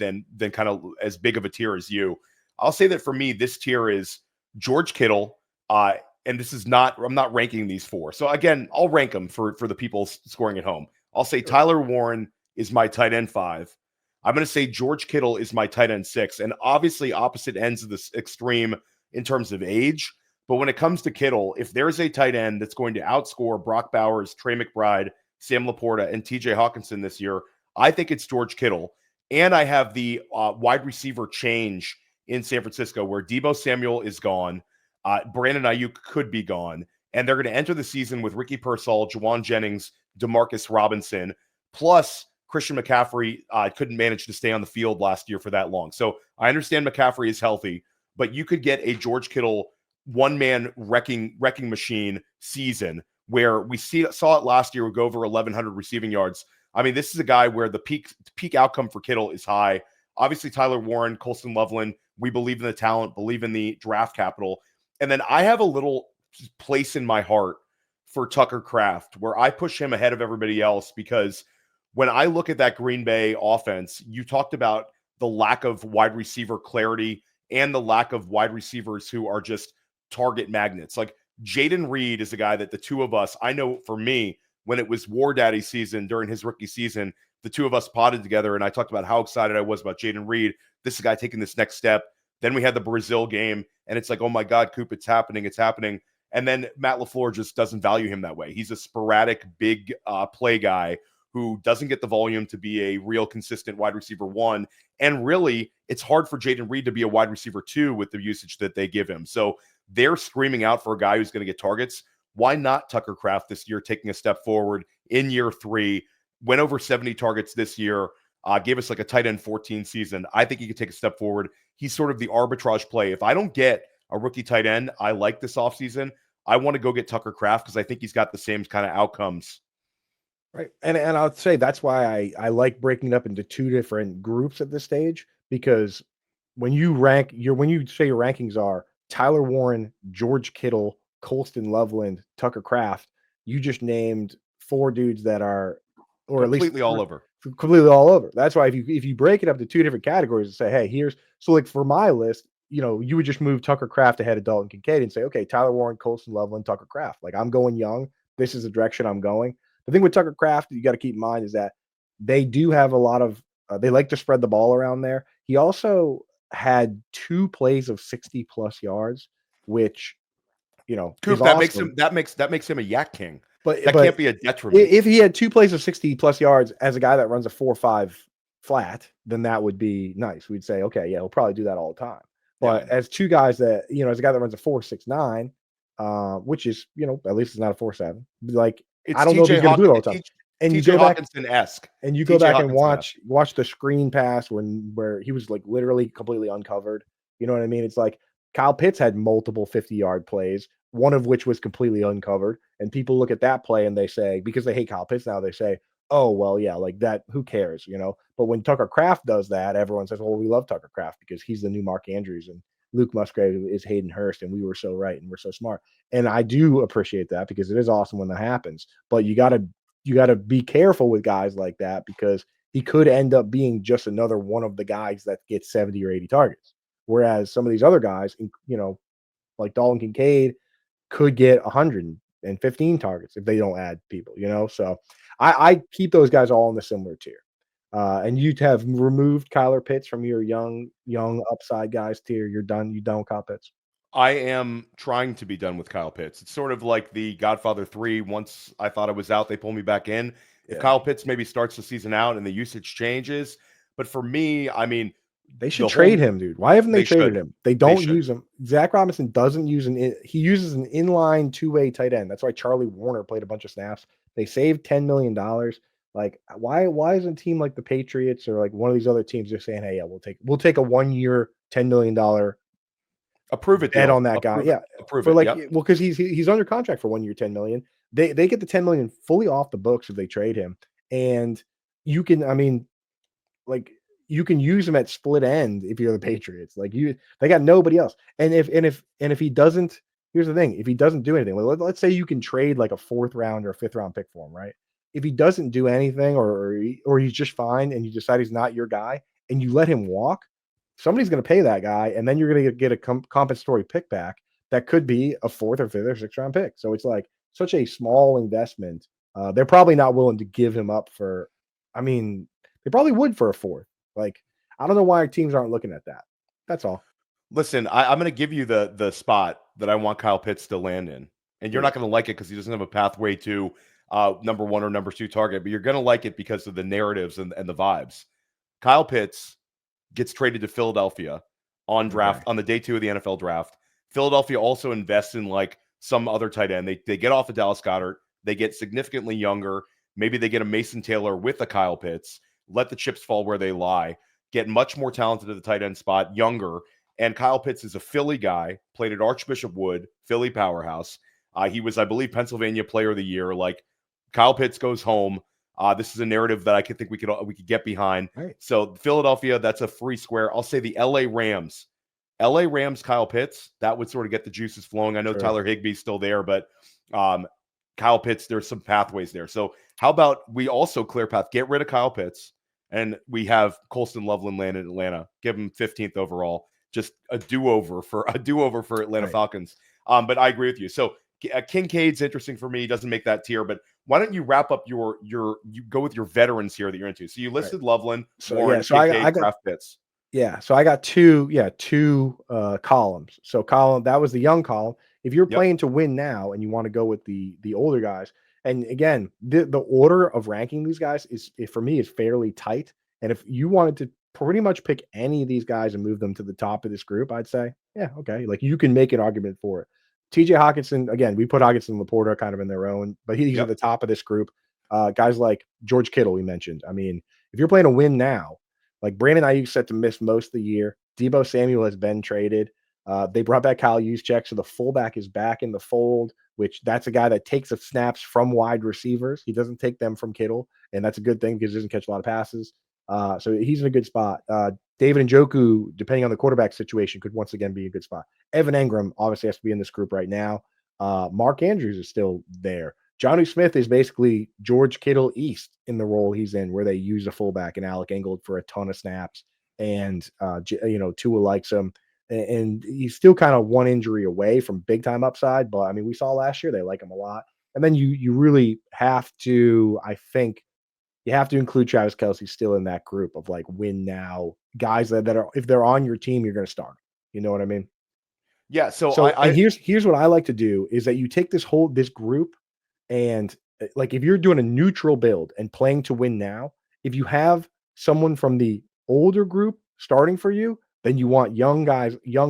kind of as big of a tier as you. I'll say that for me, this tier is George Kittle, and this is not, I'm not ranking these 4. So again, I'll rank them for the people scoring at home. I'll say Tyler Warren is my tight end 5. I'm going to say George Kittle is my tight end 6, and obviously opposite ends of this extreme in terms of age. But when it comes to Kittle, if there's a tight end that's going to outscore Brock Bowers, Trey McBride, Sam LaPorta, and TJ Hockenson this year, I think it's George Kittle. And I have the wide receiver change in San Francisco where Deebo Samuel is gone. Brandon Ayuk could be gone. And they're going to enter the season with Ricky Pearsall, Juwan Jennings, Demarcus Robinson, plus Christian McCaffrey couldn't manage to stay on the field last year for that long. So I understand McCaffrey is healthy, but you could get a George Kittle one-man wrecking machine season where we saw it last year would go over 1,100 receiving yards. I mean, this is a guy where the peak outcome for Kittle is high. Obviously, Tyler Warren, Colston Loveland, we believe in the talent, believe in the draft capital. And then I have a little place in my heart for Tucker Kraft where I push him ahead of everybody else because when I look at that Green Bay offense, you talked about the lack of wide receiver clarity and the lack of wide receivers who are just target magnets. Like Jaden Reed is a guy that the two of us, I know for me, when it was War Daddy season during his rookie season, the two of us potted together and I talked about how excited I was about Jaden Reed. This is a guy taking this next step. Then we had the Brazil game and it's like, oh my God, Coop, it's happening. It's happening. And then Matt LaFleur just doesn't value him that way. He's a sporadic, big play guy who doesn't get the volume to be a real consistent wide receiver one. And really, it's hard for Jaden Reed to be a wide receiver two with the usage that they give him. So they're screaming out for a guy who's going to get targets. Why not Tucker Kraft this year, taking a step forward in year 3, went over 70 targets this year, gave us like a tight end 14 season. I think he could take a step forward. He's sort of the arbitrage play. If I don't get a rookie tight end I like this offseason, I want to go get Tucker Kraft because I think he's got the same kind of outcomes. Right. And I'll say that's why I like breaking it up into 2 different groups at this stage, because when you say your rankings are Tyler Warren, George Kittle, Colston Loveland, Tucker Kraft, you just named 4 dudes that are, or completely at least all over. Completely all over. That's why if you break it up to 2 different categories and say, hey, so like for my list, you would just move Tucker Kraft ahead of Dalton Kincaid and say, okay, Tyler Warren, Colston Loveland, Tucker Kraft. Like I'm going young. This is the direction I'm going. The thing with Tucker Kraft you got to keep in mind is that they do have a lot of they like to spread the ball around there. He also had 2 plays of 60 plus yards, which Coop, is that awesome. makes him a yak king. But that can't be a detriment. If he had 2 plays of 60 plus yards as a guy that runs a 4.5 flat, then that would be nice. We'd say, okay, yeah, he'll probably do that all the time. But as 2 guys that as a guy that runs a 4.69, which is at least it's not a 4.7. Like I don't know if he's going to do it all the time. And you go back and you go back and watch the screen pass where he was like literally completely uncovered. You know what I mean? It's like Kyle Pitts had multiple 50-yard plays, one of which was completely uncovered. And people look at that play and they say, because they hate Kyle Pitts now, they say, oh, well, yeah, like that, who cares, But when Tucker Kraft does that, everyone says, well, we love Tucker Kraft because he's the new Mark Andrews and Luke Musgrave is Hayden Hurst and we were so right and we're so smart. And I do appreciate that because it is awesome when that happens. But you got to be careful with guys like that because he could end up being just another one of the guys that gets 70 or 80 targets. Whereas some of these other guys, like Dalton Kincaid could get 115 targets if they don't add people, So I keep those guys all in the similar tier. And you'd have removed Kyler Pitts from your young upside guys tier. You're done. You done with Kyle Pitts? I am trying to be done with Kyle Pitts. It's sort of like the Godfather 3. Once I thought I was out, they pulled me back in. If Kyle Pitts maybe starts the season out and the usage changes. But for me, I mean, they should trade him, dude. Why haven't they traded him? They don't use him. Zach Robinson doesn't use he uses an inline 2-way tight end. That's why Charlie Warner played a bunch of snaps. They saved $10 million. Like, why isn't a team like the Patriots or like one of these other teams just saying, hey, yeah, we'll take a 1-year $10 million approve it bet on that guy. Yeah. Approve it. Well, because he's under contract for 1 year, $10 million. They get the $10 million fully off the books if they trade him. And you can use him at split end if you're the Patriots. They got nobody else. And if he doesn't, here's the thing: if he doesn't do anything, let's say you can trade like a 4th round or a 5th round pick for him, right? If he doesn't do anything, or he's just fine, and you decide he's not your guy, and you let him walk, somebody's going to pay that guy, and then you're going to get a compensatory pick back that could be a 4th or 5th or 6th round pick. So it's like such a small investment. They're probably not willing to give him up for. I mean, they probably would for a 4th. Like, I don't know why teams aren't looking at that. That's all. Listen, I'm going to give you the spot that I want Kyle Pitts to land in. And you're not going to like it because he doesn't have a pathway to number 1 or number 2 target, but you're going to like it because of the narratives and the vibes. Kyle Pitts gets traded to Philadelphia on draft on the day 2 of the NFL draft. Philadelphia also invests in like some other tight end. They get off of Dallas Goedert. They get significantly younger. Maybe they get a Mason Taylor with a Kyle Pitts. Let the chips fall where they lie. Get much more talented at the tight end spot, younger. And Kyle Pitts is a Philly guy, played at Archbishop Wood, Philly powerhouse. He was, I believe, Pennsylvania Player of the Year. Like, Kyle Pitts goes home. This is a narrative that I think we could get behind. Right. So Philadelphia, that's a free square. I'll say the LA Rams. LA Rams, Kyle Pitts, that would sort of get the juices flowing. I know Tyler Higbee's still there, but Kyle Pitts, there's some pathways there. So how about we also clear path, get rid of Kyle Pitts, and we have Colston Loveland land in Atlanta. Give him 15th overall. Just a do-over for Atlanta Falcons. But I agree with you. So Kincaid's interesting for me. He doesn't make that tier, but why don't you wrap up you go with your veterans here that you're into? So you listed Loveland, Warren, Kincaid, I got Kraft, Pitts. Yeah, so I got two columns. So column, that was the young column. If you're playing to win now and you want to go with the older guys, and again, the order of ranking these guys is for me is fairly tight. And if you wanted to pretty much pick any of these guys and move them to the top of this group, I'd say, yeah, okay. Like, you can make an argument for it. TJ Hockenson, again, we put Hockenson and LaPorta kind of in their own, but he's at the top of this group. Guys like George Kittle, we mentioned. I mean, if you're playing to win now, like Brandon Ayuk set to miss most of the year. Deebo Samuel has been traded. They brought back Kyle Juszczyk, so the fullback is back in the fold, which that's a guy that takes the snaps from wide receivers. He doesn't take them from Kittle, and that's a good thing because he doesn't catch a lot of passes. So he's in a good spot. David Njoku, depending on the quarterback situation, could once again be a good spot. Evan Engram obviously has to be in this group right now. Mark Andrews is still there. Jonnu Smith is basically George Kittle East in the role he's in, where they use a fullback and Alec Ingold for a ton of snaps. And, Tua likes him. And he's still kind of one injury away from big time upside. But I mean, we saw last year, they like him a lot. And then you really have to, I think, you have to include Travis Kelce still in that group of like win now guys that are, if they're on your team, you're going to start. You know what I mean? Yeah. So here's what I like to do is that you take this group, and like, if you're doing a neutral build and playing to win now, if you have someone from the older group starting for you, then you want young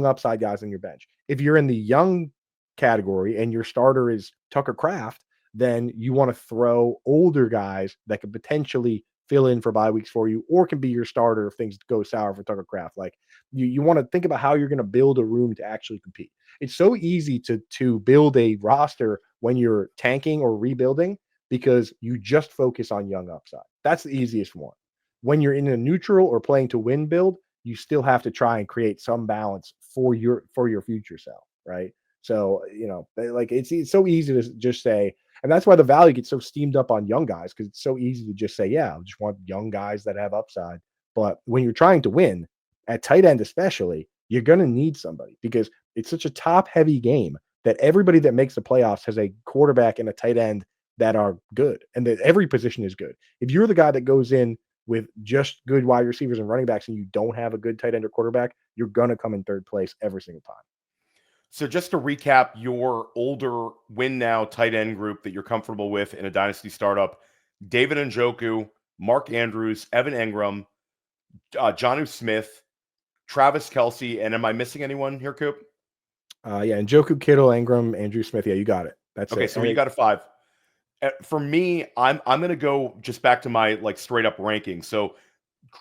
upside guys on your bench. If you're in the young category and your starter is Tucker Kraft, then you want to throw older guys that could potentially fill in for bye weeks for you, or can be your starter if things go sour for Tucker Kraft. Like, you want to think about how you're going to build a room to actually compete. It's so easy to build a roster when you're tanking or rebuilding because you just focus on young upside. That's the easiest one. When you're in a neutral or playing to win build, you still have to try and create some balance for your future self, right? So, like, it's so easy to just say, and that's why the value gets so steamed up on young guys, because it's so easy to just say, yeah, I just want young guys that have upside. But when you're trying to win, at tight end especially, you're going to need somebody, because it's such a top-heavy game that everybody that makes the playoffs has a quarterback and a tight end that are good, and that every position is good. If you're the guy that goes in with just good wide receivers and running backs and you don't have a good tight end or quarterback, you're going to come in third place every single time. So just to recap your older win now tight end group that you're comfortable with in a dynasty startup: David Njoku, Mark Andrews, Evan Engram, Jonnu Smith, Travis Kelce, and am I missing anyone here, Coop? Njoku, Kittle, Engram, Andrew Smith. Yeah, you got it. That's okay. It. So you got a 5. For me, I'm going to go just back to my like straight up ranking. So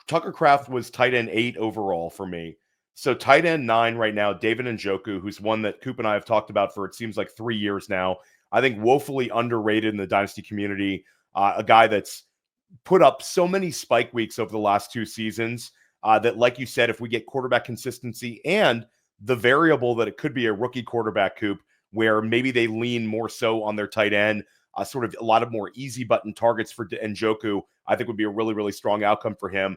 Tucker Kraft was tight end 8 overall for me. So tight end 9 right now, David Njoku, who's one that Coop and I have talked about for, it seems like, 3 years now. I think woefully underrated in the dynasty community. A guy that's put up so many spike weeks over the last 2 seasons that, like you said, if we get quarterback consistency and the variable that it could be a rookie quarterback, Coop, where maybe they lean more so on their tight end, sort of a lot of more easy button targets for Njoku, I think would be a really, really strong outcome for him.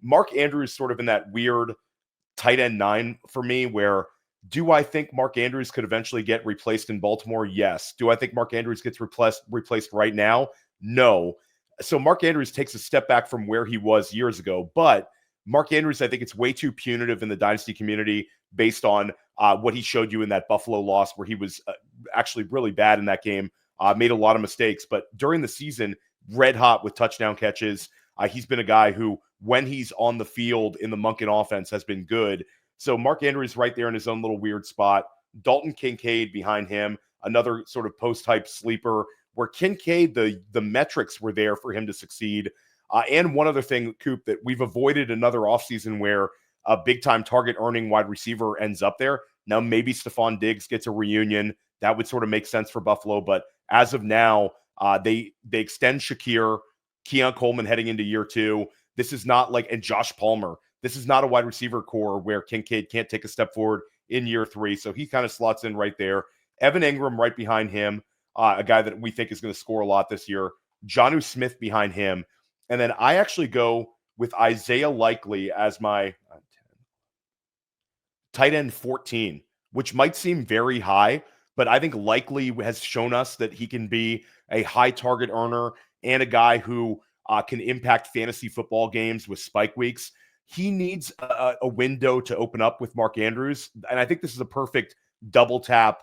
Mark Andrews sort of in that weird tight end 9 for me, where do I think Mark Andrews could eventually get replaced in Baltimore? Yes. Do I think Mark Andrews gets replaced right now? No. So Mark Andrews takes a step back from where he was years ago, but Mark Andrews, I think it's way too punitive in the dynasty community based on what he showed you in that Buffalo loss, where he was actually really bad in that game, made a lot of mistakes. But during the season, red hot with touchdown catches. He's been a guy who, when he's on the field in the Monken offense, has been good. So Mark Andrews right there in his own little weird spot. Dalton Kincaid behind him, another sort of post-type sleeper, where Kincaid, the metrics were there for him to succeed. And one other thing, Coop, that we've avoided another offseason where a big-time target earning wide receiver ends up there. Now, maybe Stephon Diggs gets a reunion. That would sort of make sense for Buffalo. But as of now, they extend Shakir, Keon Coleman heading into year 2. This is not like, and Josh Palmer, this is not a wide receiver core where Kincaid can't take a step forward in year 3. So he kind of slots in right there. Evan Engram right behind him, a guy that we think is going to score a lot this year. Jonnu Smith behind him. And then I actually go with Isaiah Likely as my tight end 14, which might seem very high, but I think Likely has shown us that he can be a high target earner and a guy who can impact fantasy football games with spike weeks. He needs a window to open up with Mark Andrews, and I think this is a perfect double tap,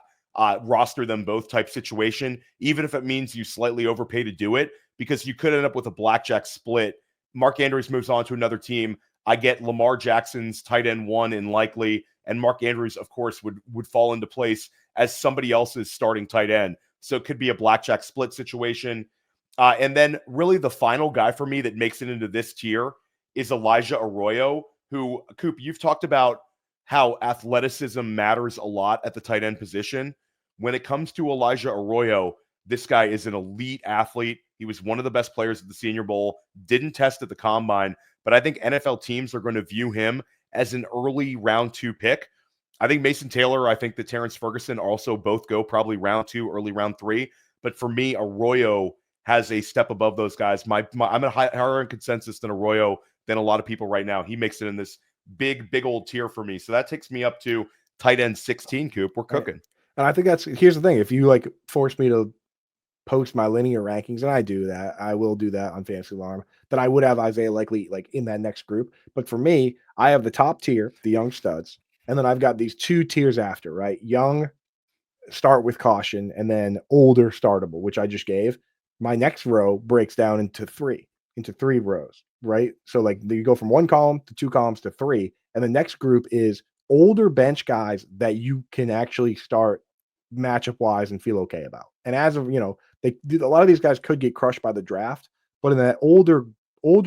roster them both type situation, even if it means you slightly overpay to do it, because you could end up with a blackjack split. Mark Andrews moves on to another team. I get Lamar Jackson's tight end 1 in Likely, and Mark Andrews, of course, would fall into place as somebody else's starting tight end. So it could be a blackjack split situation. And then really the final guy for me that makes it into this tier is Elijah Arroyo, who, Coop, you've talked about how athleticism matters a lot at the tight end position. When it comes to Elijah Arroyo, this guy is an elite athlete. He was one of the best players at the Senior Bowl, didn't test at the Combine, but I think NFL teams are going to view him as an early round 2 pick. I think Mason Taylor, I think that Terrance Ferguson also both go probably round 2, early round 3. But for me, Arroyo has a step above those guys. I'm a higher in consensus than Arroyo than a lot of people right now. He makes it in this big old tier for me. So that takes me up to tight end 16, Coop. We're cooking. And I think here's the thing. If you like force me to post my linear rankings, and I do that, I will do that on Fantasy Alarm, then I would have Isaiah Likely like in that next group. But for me, I have the top tier, the young studs, and then I've got these 2 tiers after, right? Young, start with caution, and then older startable, which I just gave. My next row breaks down into three rows, right? So like you go from 1 column to 2 columns to 3, and the next group is older bench guys that you can actually start matchup wise and feel okay about. And as of, a lot of these guys could get crushed by the draft, but in that older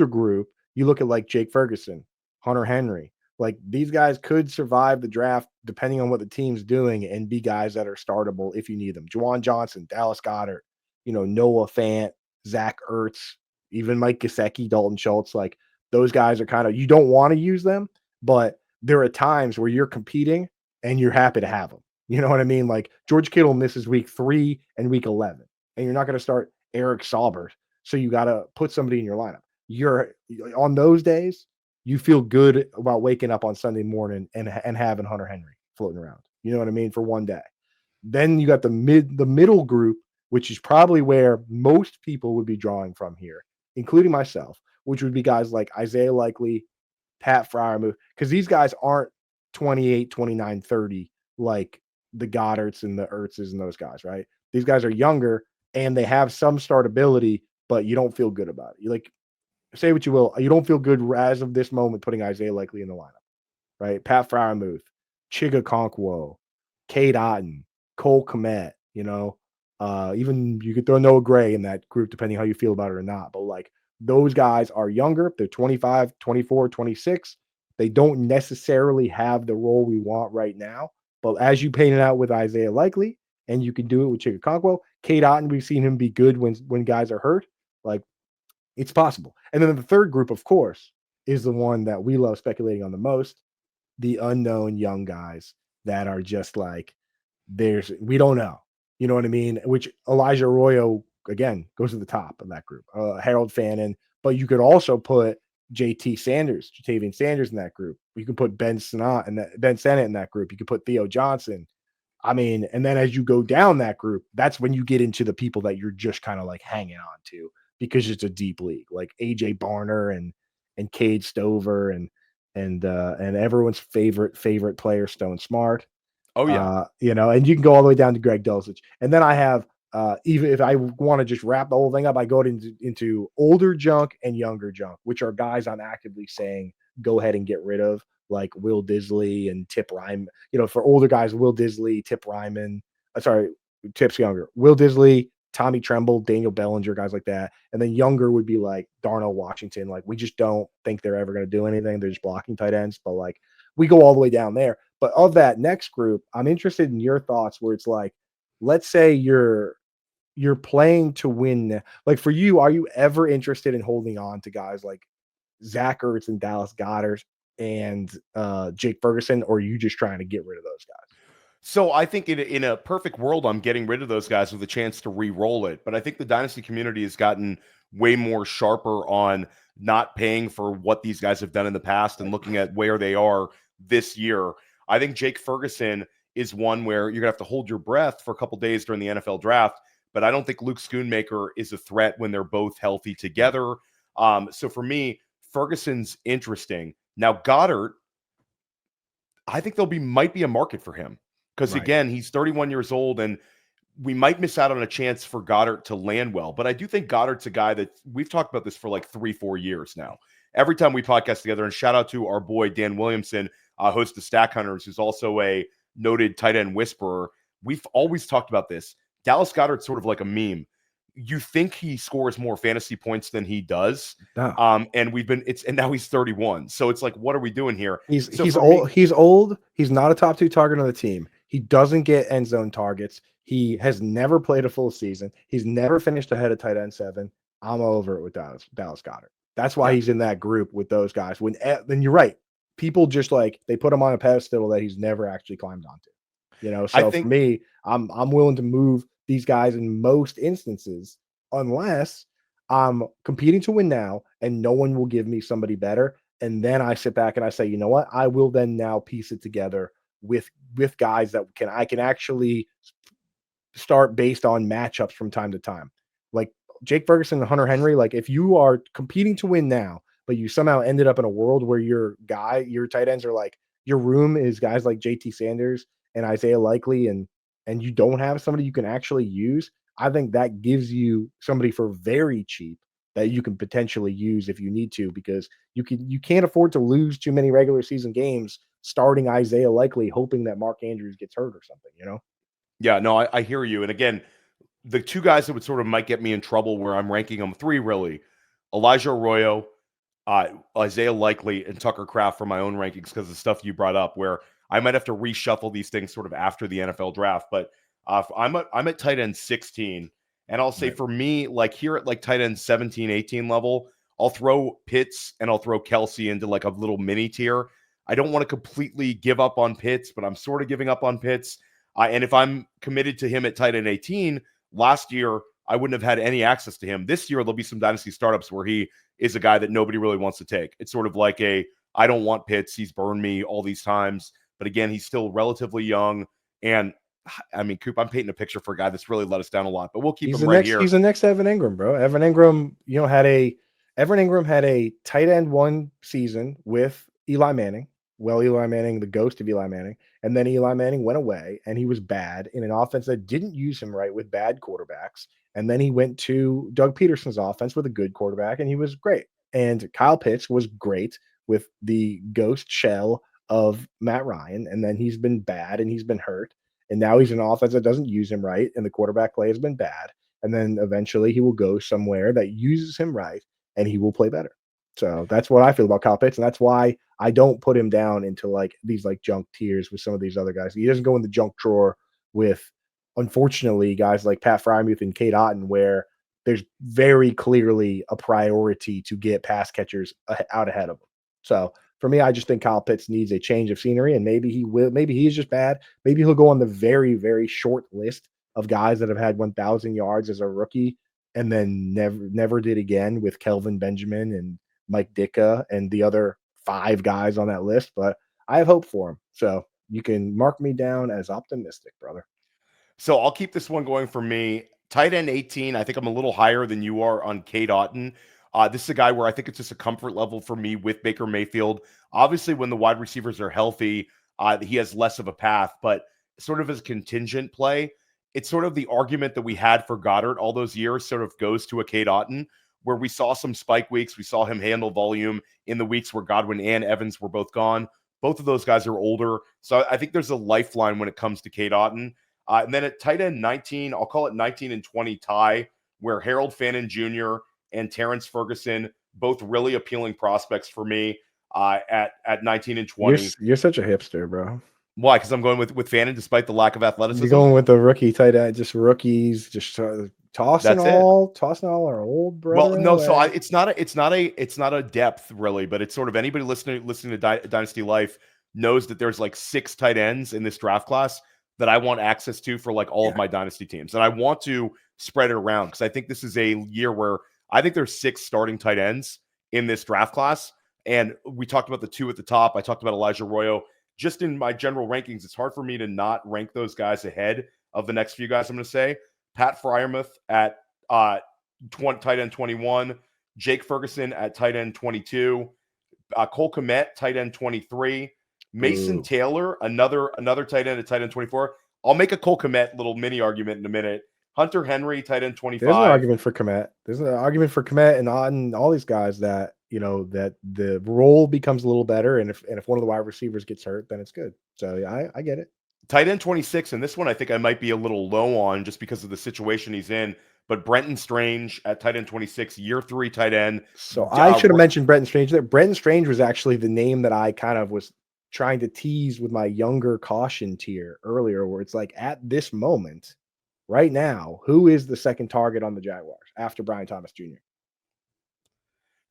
group, you look at like Jake Ferguson, Hunter Henry, like these guys could survive the draft depending on what the team's doing and be guys that are startable if you need them. Juwan Johnson, Dallas Goedert, Noah Fant, Zach Ertz, even Mike Gesicki, Dalton Schultz, like those guys are kind of, you don't want to use them, but there are times where you're competing and you're happy to have them. You know what I mean? Like George Kittle misses week 3 and week 11, and you're not going to start Eric Saubert. So you got to put somebody in your lineup. You're on those days, you feel good about waking up on Sunday morning and having Hunter Henry floating around. You know what I mean? For one day. Then you got the middle group, which is probably where most people would be drawing from here, including myself, which would be guys like Isaiah Likely, Pat Freiermuth, because these guys aren't 28, 29, 30 like the Goederts and the Ertzes and those guys, right? These guys are younger and they have some startability, but you don't feel good about it. You like, say what you will, you don't feel good as of this moment putting Isaiah Likely in the lineup, right? Pat Freiermuth, Chiga Okonkwo, Cade Otton, Cole Kmet, even you could throw Noah Gray in that group depending how you feel about it or not. But like those guys are younger. They're 25, 24, 26. They don't necessarily have the role we want right now. But as you paint it out with Isaiah Likely, and you can do it with Chiga Okonkwo, Cade Otton, we've seen him be good when guys are hurt. Like it's possible. And then the third group, of course, is the one that we love speculating on the most, the unknown young guys that are just like, we don't know. You know what I mean? Which Elijah Arroyo, again, goes to the top of that group. Harold Fannin. But you could also put Jatavian Sanders in that group. You can put Ben Sinnott in that group. You could put Theo Johnson. I mean, and then as you go down that group, that's when you get into the people that you're just kind of like hanging on to because it's a deep league, like AJ Barner and Cade Stover and everyone's favorite player, Stone Smart. Oh yeah. And you can go all the way down to Greg Dulcich. And then I have, even if I want to just wrap the whole thing up, I go into older junk and younger junk, which are guys I'm actively saying go ahead and get rid of, like Will Disley and Tip Ryman. For older guys, Will Disley, Tip Ryman. Tip's younger. Will Disley, Tommy Tremble, Daniel Bellinger, guys like that. And then younger would be like Darnell Washington. Like, we just don't think they're ever going to do anything. They're just blocking tight ends. But like, we go all the way down there. But of that next group, I'm interested in your thoughts where it's like, let's say you're playing to win. Like, for you, are you ever interested in holding on to guys like Zach Ertz and Dallas Goedert and Jake Ferguson, or are you just trying to get rid of those guys? So I think in a perfect world, I'm getting rid of those guys with a chance to re-roll it. But I think the Dynasty community has gotten way more sharper on not paying for what these guys have done in the past and looking at where they are this year. I think Jake Ferguson is one where you're going to have to hold your breath for a couple days during the NFL draft. But I don't think Luke Schoonmaker is a threat when they're both healthy together. So for me, Ferguson's interesting. Now, Goedert, I think might be a market for him. Because, again, he's 31 years old, and we might miss out on a chance for Goedert to land well. But I do think Goedert's a guy that we've talked about this for like 3-4 years now. Every time we podcast together, and shout out to our boy Dan Williamson, host of Stack Hunters, who's also a noted tight end whisperer. We've always talked about this. Dallas Goedert's sort of like a meme. You think he scores more fantasy points than he does. No. And now he's 31. So it's like, what are we doing here? He's old. He's old. He's not a top 2 target on the team. He doesn't get end zone targets. He has never played a full season. He's never finished ahead of tight end 7. I'm over it with Dallas Goedert. That's why he's in that group with those guys. Then you're right. People just like, they put him on a pedestal that he's never actually climbed onto. So for me, I'm willing to move these guys in most instances, unless I'm competing to win now and no one will give me somebody better. And then I sit back and I say, you know what? I will then now piece it together with guys that I can actually start based on matchups from time to time. Like Jake Ferguson and Hunter Henry, like if you are competing to win now, but you somehow ended up in a world where your tight ends are like, your room is guys like JT Sanders and Isaiah Likely, and you don't have somebody you can actually use, I think that gives you somebody for very cheap that you can potentially use if you need to, because you can't afford to lose too many regular season games starting Isaiah Likely, hoping that Mark Andrews gets hurt or something, Yeah, no, I hear you. And again, the two guys that would sort of might get me in trouble where I'm ranking them 3 really, Elijah Arroyo, Isaiah Likely, and Tucker Kraft for my own rankings because of the stuff you brought up, where I might have to reshuffle these things sort of after the NFL draft. But I'm at tight end 16, and I'll say for me, like here at like tight end 17, 18 level, I'll throw Pitts and I'll throw Kelce into like a little mini tier. I don't want to completely give up on Pitts, but I'm sort of giving up on Pitts. And if I'm committed to him at tight end 18, last year I wouldn't have had any access to him. This year there'll be some dynasty startups where he is a guy that nobody really wants to take. It's sort of like I don't want Pitts. He's burned me all these times. But again, he's still relatively young. And I mean, Coop, I'm painting a picture for a guy that's really let us down a lot, but we'll keep him right here. He's the next Evan Engram, bro. Evan Engram, had a tight end 1 season with Eli Manning. Well, Eli Manning, the ghost of Eli Manning. And then Eli Manning went away and he was bad in an offense that didn't use him right with bad quarterbacks. And then he went to Doug Peterson's offense with a good quarterback and he was great. And Kyle Pitts was great with the ghost shell of Matt Ryan. And then he's been bad and he's been hurt. And now he's in an offense that doesn't use him right. And the quarterback play has been bad. And then eventually he will go somewhere that uses him right and he will play better. So that's what I feel about Kyle Pitts. And that's why I don't put him down into like these like junk tiers with some of these other guys. He doesn't go in the junk drawer with, unfortunately, guys like Pat Frymuth and Cade Otton, where there's very clearly a priority to get pass catchers out ahead of him. So for me, I just think Kyle Pitts needs a change of scenery, and maybe he's just bad. Maybe he'll go on the very, very short list of guys that have had 1,000 yards as a rookie and then never did again with Kelvin Benjamin and Mike Ditka and the other 5 guys on that list. But I have hope for him. So you can mark me down as optimistic, brother. So I'll keep this one going for me. Tight end 18, I think I'm a little higher than you are on Cade Otton. This is a guy where I think it's just a comfort level for me with Baker Mayfield. Obviously, when the wide receivers are healthy, he has less of a path. But sort of as contingent play. It's sort of the argument that we had for Goedert all those years sort of goes to a Cade Otton, where we saw some spike weeks. We saw him handle volume in the weeks where Godwin and Evans were both gone. Both of those guys are older. So I think there's a lifeline when it comes to Cade Otton. And then at tight end 19, I'll call it 19 and 20 tie, where Harold Fannin Jr. and Terrance Ferguson, both really appealing prospects for me at 19 and 20. You're such a hipster, bro. Why? Because I'm going with Fannin despite the lack of athleticism. You're going with the rookie tight end, just rookies, just tossing all our old brother. Well, no, so it's not a depth really, but it's sort of anybody listening to Dynasty Life knows that there's like 6 tight ends in this draft class that I want access to for like all of my Dynasty teams, and I want to spread it around because I think this is a year where I think there's 6 starting tight ends in this draft class, and we talked about the 2 at the top. I talked about Elijah Arroyo. Just in my general rankings, it's hard for me to not rank those guys ahead of the next few guys I'm going to say. Pat Freiermuth at tight end 21, Jake Ferguson at tight end 22, Cole Kmet, tight end 23, Mason Taylor, another tight end at tight end 24. I'll make a Cole Kmet little mini argument in a minute. Hunter Henry, tight end 25. There's an argument for Kmet. There's an argument for Kmet and Otton, all these guys that, you know, that the role becomes a little better. And if one of the wide receivers gets hurt, then it's good. So I get it. Tight end 26, and this one I think I might be a little low on just because of the situation he's in. But Brenton Strange at tight end 26, year 3 tight end. So I should have mentioned Brenton Strange there. Brenton Strange was actually the name that I kind of was trying to tease with my younger caution tier earlier, where it's like at this moment, right now, who is the second target on the Jaguars after Brian Thomas Jr.?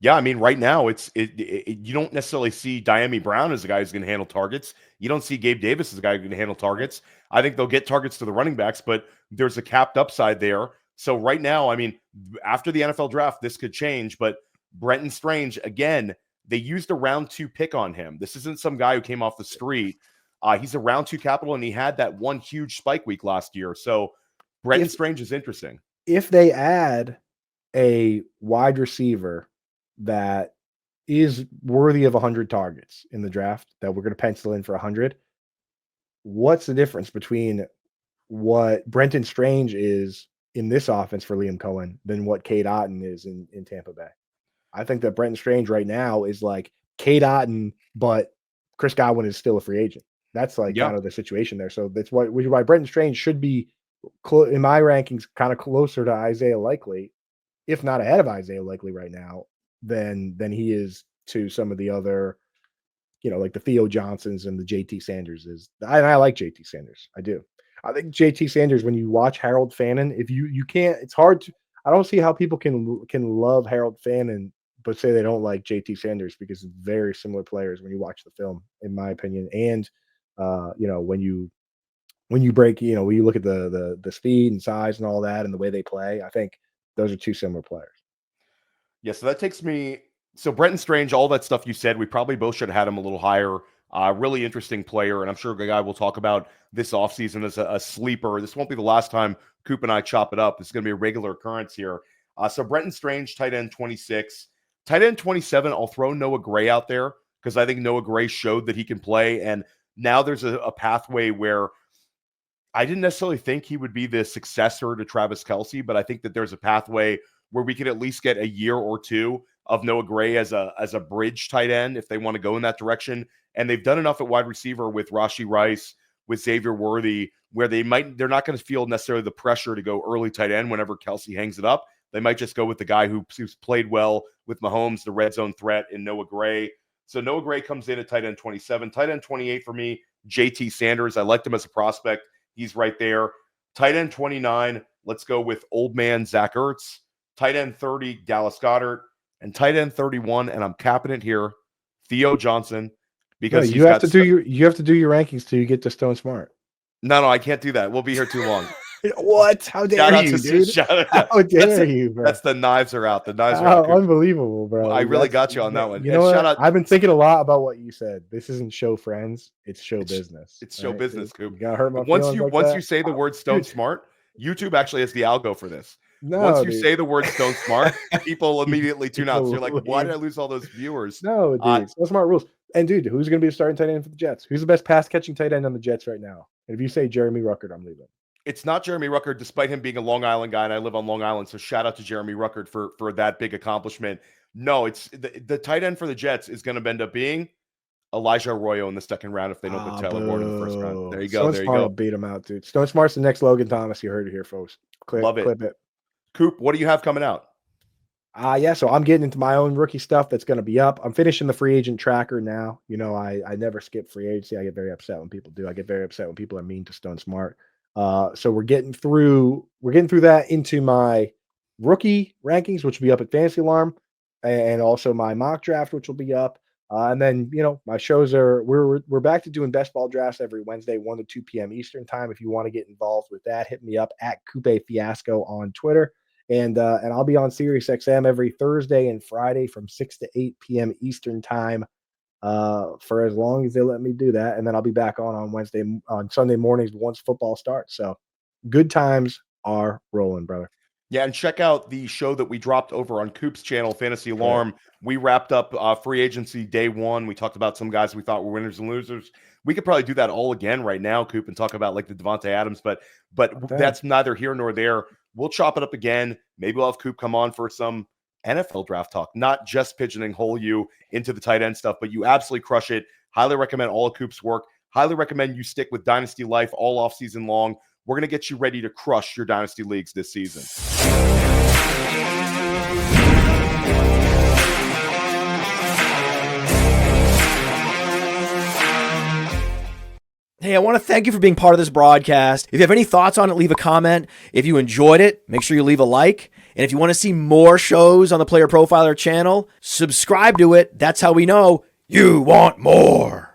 Yeah, I mean, right now you don't necessarily see Diami Brown as a guy who's going to handle targets. You don't see Gabe Davis as a guy who's going to handle targets. I think they'll get targets to the running backs, but there's a capped upside there. So right now, I mean, after the NFL draft, this could change. But Brenton Strange, again, they used a round 2 pick on him. This isn't some guy who came off the street. He's a round 2 capital, and he had that one huge spike week last year. So Brenton Strange is interesting. If they add a wide receiver that is worthy of 100 targets in the draft, that we're going to pencil in for 100, what's the difference between what Brenton Strange is in this offense for Liam Cohen than what Cade Otton is in Tampa Bay? I think that Brenton Strange right now is like Cade Otton, but Chris Godwin is still a free agent. That's like kind of the situation there. So that's why Brenton Strange should be in my rankings kind of closer to Isaiah Likely, if not ahead of Isaiah Likely right now, than he is to some of the other, you know, like the Theo Johnsons and the JT Sanders is. I like JT Sanders. I do. I think JT Sanders, when you watch Harold Fannin, if you can't, it's hard to, I don't see how people can love Harold Fannin but say they don't like JT Sanders, because very similar players when you watch the film, in my opinion. And you know, when you break, you know, when you look at the speed and size and all that and the way they play, I think those are 2 similar players. Yeah, so that takes me. So Brenton Strange, all that stuff you said, we probably both should have had him a little higher. Really interesting player, and I'm sure a guy we'll talk about this offseason as a sleeper. This won't be the last time Coop and I chop it up. This is going to be a regular occurrence here. So Brenton Strange, tight end 26. Tight end 27, I'll throw Noah Gray out there because I think Noah Gray showed that he can play, and now there's a pathway where I didn't necessarily think he would be the successor to Travis Kelce, but I think that there's a pathway where we could at least get a year or 2 of Noah Gray as a bridge tight end if they want to go in that direction. And they've done enough at wide receiver with Rashee Rice, with Xavier Worthy, where they're not going to feel necessarily the pressure to go early tight end whenever Kelce hangs it up. They might just go with the guy who's played well with Mahomes, the red zone threat in Noah Gray. So Noah Gray comes in at tight end 27. Tight end 28 for me, JT Sanders. I liked him as a prospect. He's right there. Tight end 29, let's go with old man Zach Ertz. Tight end 30, Dallas Goedert. And tight end 31, and I'm capping it here, Theo Johnson. Because you have to do your rankings till you get to Stone Smart. No, I can't do that. We'll be here too long. What? How dare you, dude? How dare you, bro? That's the knives are out. The knives are out. Unbelievable, bro. I really got you on that one. You know what? I've been thinking a lot about what you said. This isn't show friends. It's show business. It's show business, Coop. You gotta hurt my once you say the word Stone Smart, YouTube actually has the algo for this. Once you say the word Stone Smart, people immediately tune out. So you're like, why did I lose all those viewers? No, dude. Stone Smart rules. And dude, who's going to be the starting tight end for the Jets? Who's the best pass catching tight end on the Jets right now? And if you say Jeremy Ruckert, I'm leaving. It's not Jeremy Ruckert, despite him being a Long Island guy, and I live on Long Island. So shout out to Jeremy Ruckert for that big accomplishment. No, it's the tight end for the Jets is going to end up being Elijah Arroyo in the second round if they don't put Taylor Ward in the first round. There you go. Stone Smart will beat him out, dude. Stone Smart's the next Logan Thomas. You heard it here, folks. Love it. Clip it. Coop, what do you have coming out? So I'm getting into my own rookie stuff that's going to be up. I'm finishing the free agent tracker now. You know, I never skip free agency. I get very upset when people do. I get very upset when people are mean to Stone Smart. So we're getting through that into my rookie rankings, which will be up at Fantasy Alarm, and also my mock draft, which will be up. And then, you know, my shows we're back to doing best ball drafts every Wednesday, 1 to 2 p.m. Eastern time. If you want to get involved with that, hit me up at Coupe Fiasco on Twitter. And I'll be on Sirius XM every Thursday and Friday from 6 to 8 p.m. Eastern time for as long as they let me do that. And then I'll be back on Sunday mornings once football starts. So good times are rolling, brother. Yeah, and check out the show that we dropped over on Coop's channel, Fantasy Alarm. Right. We wrapped up free agency day one. We talked about some guys we thought were winners and losers. We could probably do that all again right now, Coop, and talk about like the Devontae Adams, but that's neither here nor there. We'll chop it up again. Maybe we'll have Coop come on for some NFL draft talk, not just pigeonhole you into the tight end stuff, but you absolutely crush it. Highly recommend all of Coop's work. Highly recommend you stick with Dynasty Life all off season long. We're going to get you ready to crush your Dynasty leagues this season. Hey, I want to thank you for being part of this broadcast. If you have any thoughts on it, leave a comment. If you enjoyed it, make sure you leave a like. And if you want to see more shows on the Player Profiler channel, subscribe to it. That's how we know you want more.